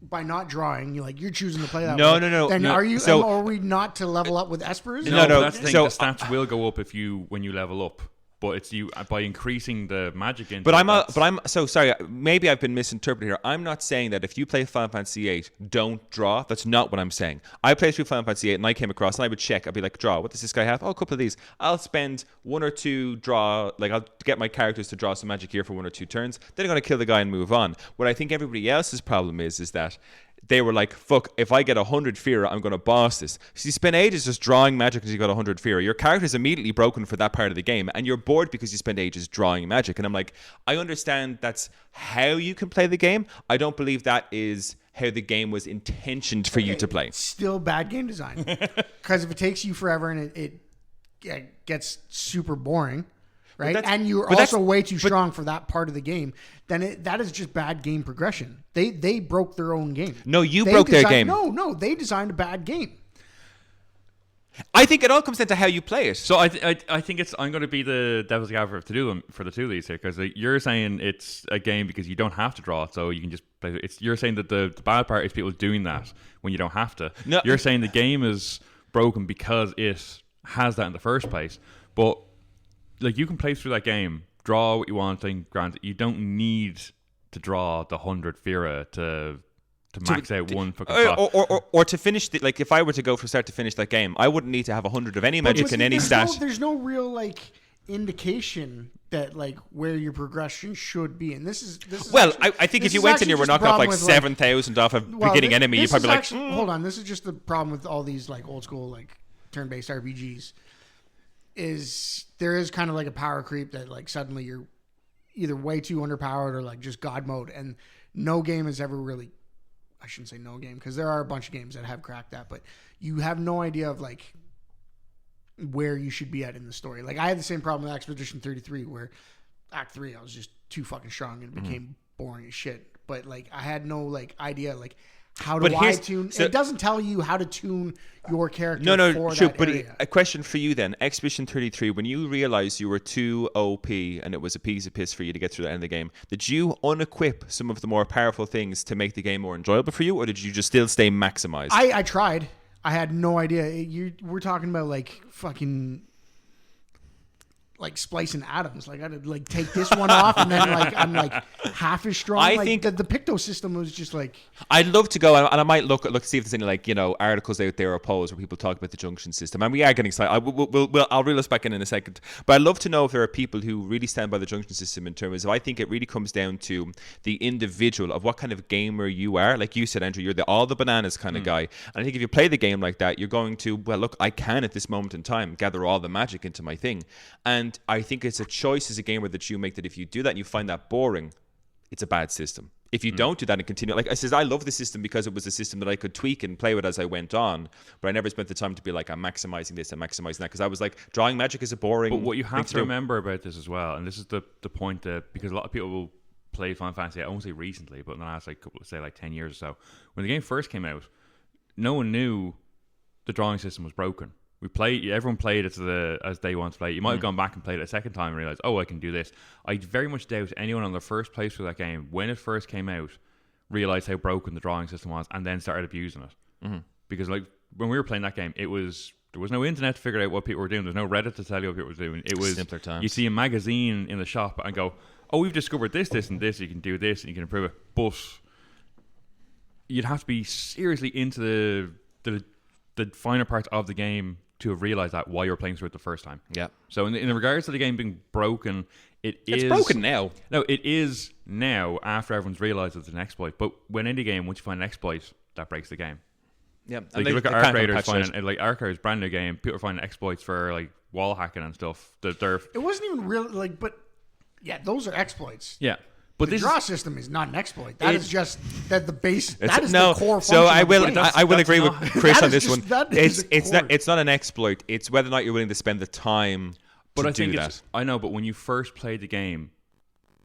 by not drawing, you're choosing to play that way. No. Then are you? So, are we not to level up with Espers? No. That's the thing. The stats will go up when you level up. But it's you by increasing the magic input. But I'm so sorry. Maybe I've been misinterpreted here. I'm not saying that if you play Final Fantasy VIII, don't draw. That's not what I'm saying. I played through Final Fantasy VIII and I came across and I would check. I'd be like, draw. What does this guy have? Oh, a couple of these. I'll spend 1 or 2 draw. Like I'll get my characters to draw some magic here for 1 or 2 turns. Then I'm going to kill the guy and move on. What I think everybody else's problem is that they were like, fuck, if I get 100 Fira, I'm going to boss this. So you spend ages just drawing magic because you got 100 Fira. Your character is immediately broken for that part of the game, and you're bored because you spend ages drawing magic. And I'm like, I understand that's how you can play the game. I don't believe that is how the game was intentioned for you to play. Still bad game design. Because if it takes you forever and it gets super boring, right? And you're also way too strong for that part of the game, then that is just bad game progression. They broke their own game. No, you broke their game. No, they designed a bad game. I think it all comes down to how you play it. So I think I'm going to be the devil's advocate to do them for the two of these here, because you're saying it's a game because you don't have to draw it, so you can just play it. You're saying that the bad part is people doing that when you don't have to. No. You're saying the game is broken because it has that in the first place. But like, you can play through that game, draw what you want, and granted, you don't need to draw the 100 Fira to max out one fucking slot. Or to finish like, if I were to go from start to finish that game, I wouldn't need to have 100 of any magic in any stat. There's no real like indication that like where your progression should be, and this is well, actually, I think if you went in here, we're knocking off like 7,000 off a beginning enemy, you'd probably be like, hold on, this is just the problem with all these like old school like turn-based RPGs. Is there is kind of like a power creep that like suddenly you're either way too underpowered or like just God mode, and no game has ever really, I shouldn't say no game because there are a bunch of games that have cracked that, but you have no idea of like where you should be at in the story. Like I had the same problem with Expedition 33 where Act 3 I was just too fucking strong and it became boring as shit. But like I had no like idea like how do I tune? So, it doesn't tell you how to tune your character. For that area. A question for you then: Expedition 33. When you realized you were too OP and it was a piece of piss for you to get through the end of the game, did you unequip some of the more powerful things to make the game more enjoyable for you, or did you just still stay maximized? I tried. I had no idea. We're talking about like fucking. Like splicing atoms, like I had to like take this one off, and then like I'm like half as strong. I think the Picto system was just like. I'd love to go, and I might look see if there's any like articles out there or polls where people talk about the junction system, and we are getting excited. I'll reel us back in a second, but I'd love to know if there are people who really stand by the junction system in terms of. I think it really comes down to the individual of what kind of gamer you are. Like you said, Andrew, you're the all the bananas kind of guy, and I think if you play the game like that, you're going to look, I can at this moment in time gather all the magic into my thing, and I think it's a choice as a gamer that you make that if you do that and you find that boring, it's a bad system. If you don't do that and continue, like I said, I love the system because it was a system that I could tweak and play with as I went on, but I never spent the time to be like, I'm maximizing this and maximizing that, because I was like, drawing magic is a boring. But what you have to remember about this as well, and this is the point that, because a lot of people will play Final Fantasy, I won't say recently, but in the last like 10 years or so, when the game first came out, no one knew the drawing system was broken. Everyone played it as they want to play it. You might have gone back and played it a second time and realized, oh, I can do this. I very much doubt anyone on their first playthrough of that game, when it first came out, realized how broken the drawing system was and then started abusing it. Because like when we were playing that game, there was no internet to figure out what people were doing. There's no Reddit to tell you what people were doing. It was simpler times. You see a magazine in the shop and go, oh, we've discovered this, and this. You can do this and you can improve it. But you'd have to be seriously into the finer parts of the game to have realized that while you were playing through it the first time. Yeah. So in regards to the game being broken, it's broken now. No, it is now after everyone's realized it's an exploit. But when in the game, once you find an exploit, that breaks the game. Yeah. Like you look at Arc Raiders, Arc Raiders, brand new game, people are finding exploits for like wall hacking and stuff. It wasn't even real, like, but yeah, those are exploits. Yeah. But the draw system is not an exploit. That is just that the base. That is the core function. So I will agree with Chris on this one. It's not an exploit. It's whether or not you're willing to spend the time to do that. I know, but when you first played the game,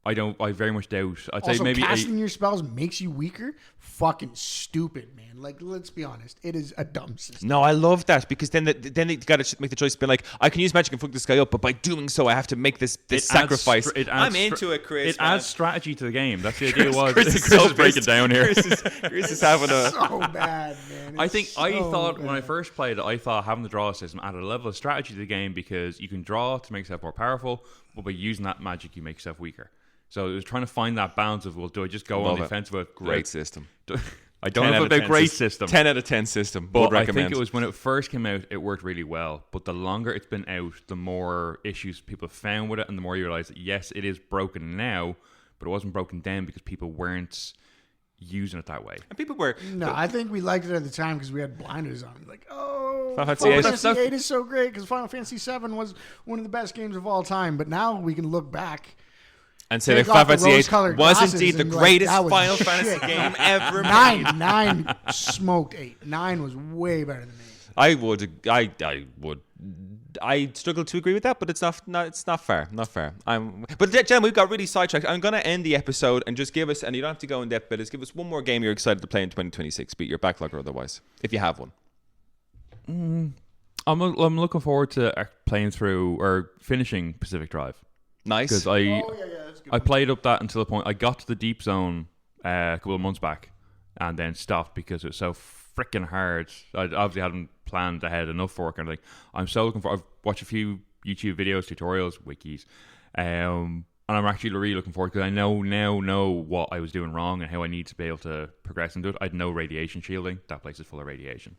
I very much doubt. I'd also, say maybe casting your spells makes you weaker. Fucking stupid, man. Like, let's be honest. It is a dumb system. No, I love that, because then they got to make the choice to be like, I can use magic and fuck this guy up, but by doing so, I have to make this sacrifice. I'm into it, Chris. It adds strategy to the game. That's the idea. Chris is breaking down here. Chris is having a so bad, man. I thought when I first played it, I thought having the draw system added a level of strategy to the game, because you can draw to make yourself more powerful, but by using that magic, you make yourself weaker. So it was trying to find that balance of, well, do I just go on the offensive? Great system. I don't know about great system. 10 out of 10 system. But I think it was when it first came out, it worked really well. But the longer it's been out, the more issues people found with it, and the more you realize that, yes, it is broken now, but it wasn't broken then because people weren't using it that way. And people were No, I think we liked it at the time because we had blinders on. Like, Final Final Fantasy Fantasy VIII is so great because Final Fantasy VII was one of the best games of all time. But now we can look back and say take that Final off the Fantasy VIII rose-colored was glasses indeed the and, like, greatest that was Final shit. Fantasy game ever made. Nine smoked 8. 9 was way better than 8. I would. I struggle to agree with that, but it's not fair. Not fair. But Jen, we've got really sidetracked. I'm going to end the episode and just give us, and you don't have to go in depth, but just give us one more game you're excited to play in 2026, be it your backlog or otherwise, if you have one. I'm looking forward to playing through or finishing Pacific Drive. Nice. Because I played up that until the point I got to the deep zone a couple of months back and then stopped because it was so freaking hard. I obviously hadn't planned ahead enough for it. And like, I'm so looking for. I've watched a few YouTube videos, tutorials, wikis, and I'm actually really looking forward because I know what I was doing wrong and how I need to be able to progress into it. I had no radiation shielding. That place is full of radiation,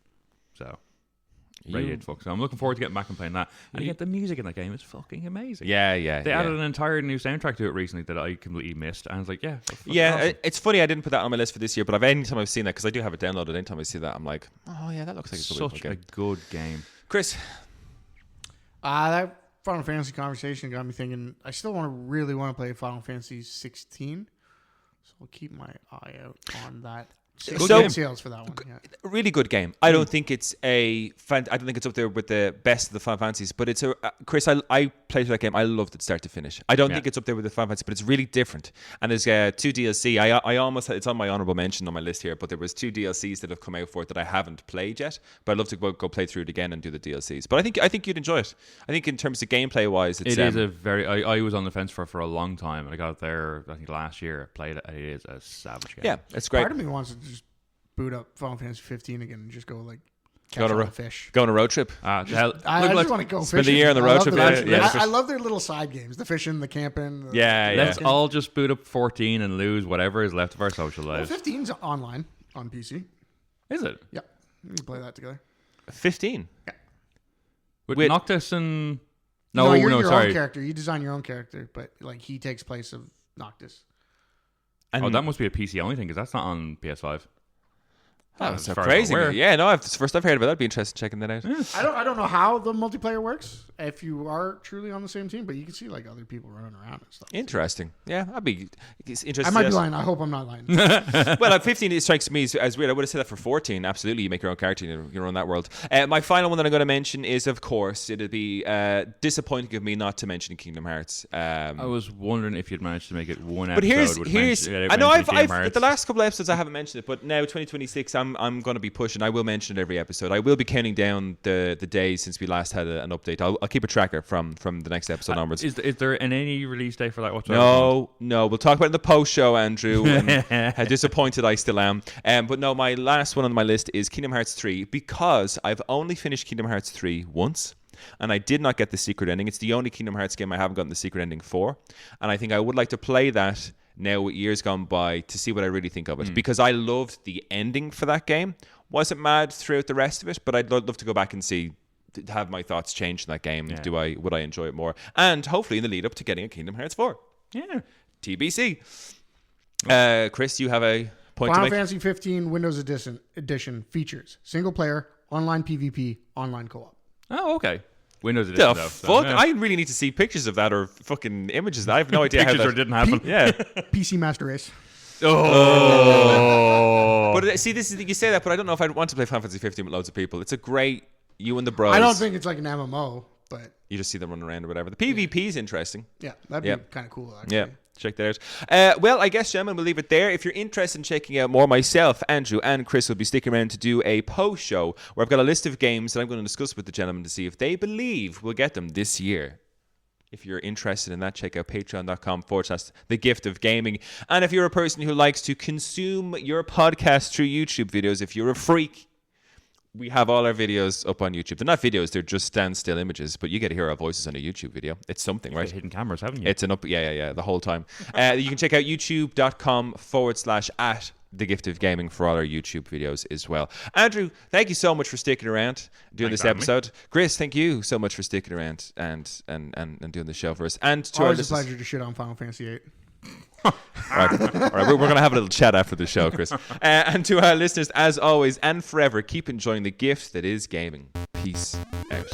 so. Radiate fuck. So I'm looking forward to getting back and playing that. And again, the music in that game is fucking amazing. Yeah. They added an entire new soundtrack to it recently that I completely missed, and I was like, yeah. Awesome. It's funny I didn't put that on my list for this year, but anytime I've seen that, because I do have it downloaded, anytime I see that, I'm like, oh yeah, that looks like such a good game. Chris, That Final Fantasy conversation got me thinking. I still really want to play Final Fantasy 16, so I'll keep my eye out on that. Sales for that one. Yeah. Really good game. I don't think it's I don't think it's up there with the best of the Final Fantasies, but it's Chris. I played that game. I loved it start to finish. I don't think it's up there with the Final Fantasy, but it's really different. And there's 2 DLC. I almost it's on my honorable mention on my list here, but there was 2 DLCs that have come out for it that I haven't played yet. But I'd love to go play through it again and do the DLCs. But I think you'd enjoy it. I think in terms of gameplay wise, it is a very. I was on the fence for a long time, and I got it there. I think last year. Played it. It is a savage game. Yeah, it's great. Part of me wants to just boot up Final Fantasy 15 again and just go like catch all the fish. Go on a road trip. I just want to go spend fishing. a year on the road trip. I love their little side games, the fishing, the camping. Let's all just boot up 14 and lose whatever is left of our social lives. 15's online on PC. Is it? Yeah, we can play that together. 15. Yeah. With Noctis and you're your own character. You design your own character, but like he takes place of Noctis. And that must be a PC only thing because that's not on PS5. That's so crazy. Yeah, no, it's the first I've heard about that. I'd be interested in checking that out. Yeah. I don't know how the multiplayer works if you are truly on the same team, but you can see like other people running around and stuff. Interesting. Yeah, I'd be interested. I might be lying. I hope I'm not lying. Well, at 15, it strikes me as weird. I would have said that for 14. Absolutely, you make your own character, you run that world. My final one that I'm going to mention is, of course, it'd be disappointing of me not to mention Kingdom Hearts. I was wondering if you'd managed to make it one but episode. I know I've the last couple of episodes I haven't mentioned it, but now 2026, I'm going to be pushing. I will mention it every episode. I will be counting down the days since we last had an update. I'll keep a tracker from the next episode onwards. Is there any release date for that whatsoever? No. We'll talk about it in the post show, Andrew, and how disappointed I still am. But no, my last one on my list is Kingdom Hearts 3 because I've only finished Kingdom Hearts 3 once. And I did not get the secret ending. It's the only Kingdom Hearts game I haven't gotten the secret ending for. And I think I would like to play that now with years gone by to see what I really think of it. Because I loved the ending for that game. Wasn't mad throughout the rest of it, but I'd love to go back and see, have my thoughts change in that game. Yeah. Would I enjoy it more? And hopefully in the lead up to getting a Kingdom Hearts 4. Yeah. TBC. Chris, you have a point to make? Final Fantasy 15 Windows Edition features single player, online PvP, online co-op. Oh, okay. Windows Edition. The fuck? Yeah. I really need to see pictures of that or fucking images. I have no idea how that didn't happen. Yeah. PC Master Race. Oh. But see, this is you say that, but I don't know if I'd want to play Final Fantasy 15 with loads of people. It's a great you and the bros. I don't think it's like an MMO, but you just see them running around or whatever. The PvP is interesting. Yeah, that'd be kind of cool. Actually. Yeah. Check that out. Well, I guess, gentlemen, we'll leave it there. If you're interested in checking out more, myself, Andrew, and Chris will be sticking around to do a post show where I've got a list of games that I'm going to discuss with the gentlemen to see if they believe we'll get them this year. If you're interested in that, check out patreon.com/thegiftofgaming. And if you're a person who likes to consume your podcast through YouTube videos, if you're a freak, we have all our videos up on YouTube. They're not videos, they're just standstill images, but you get to hear our voices on a YouTube video. It's something, right? Hidden cameras, haven't you? It's an the whole time. You can check out youtube.com/@thegiftofgaming for all our YouTube videos as well. Andrew, thank you so much for sticking around doing this episode. Chris, thank you so much for sticking around and doing the show for us. And to always our a pleasure to shit on Final Fantasy 8. All right, we're going to have a little chat after the show, Chris. And to our listeners, as always and forever, keep enjoying the gift that is gaming. Peace out.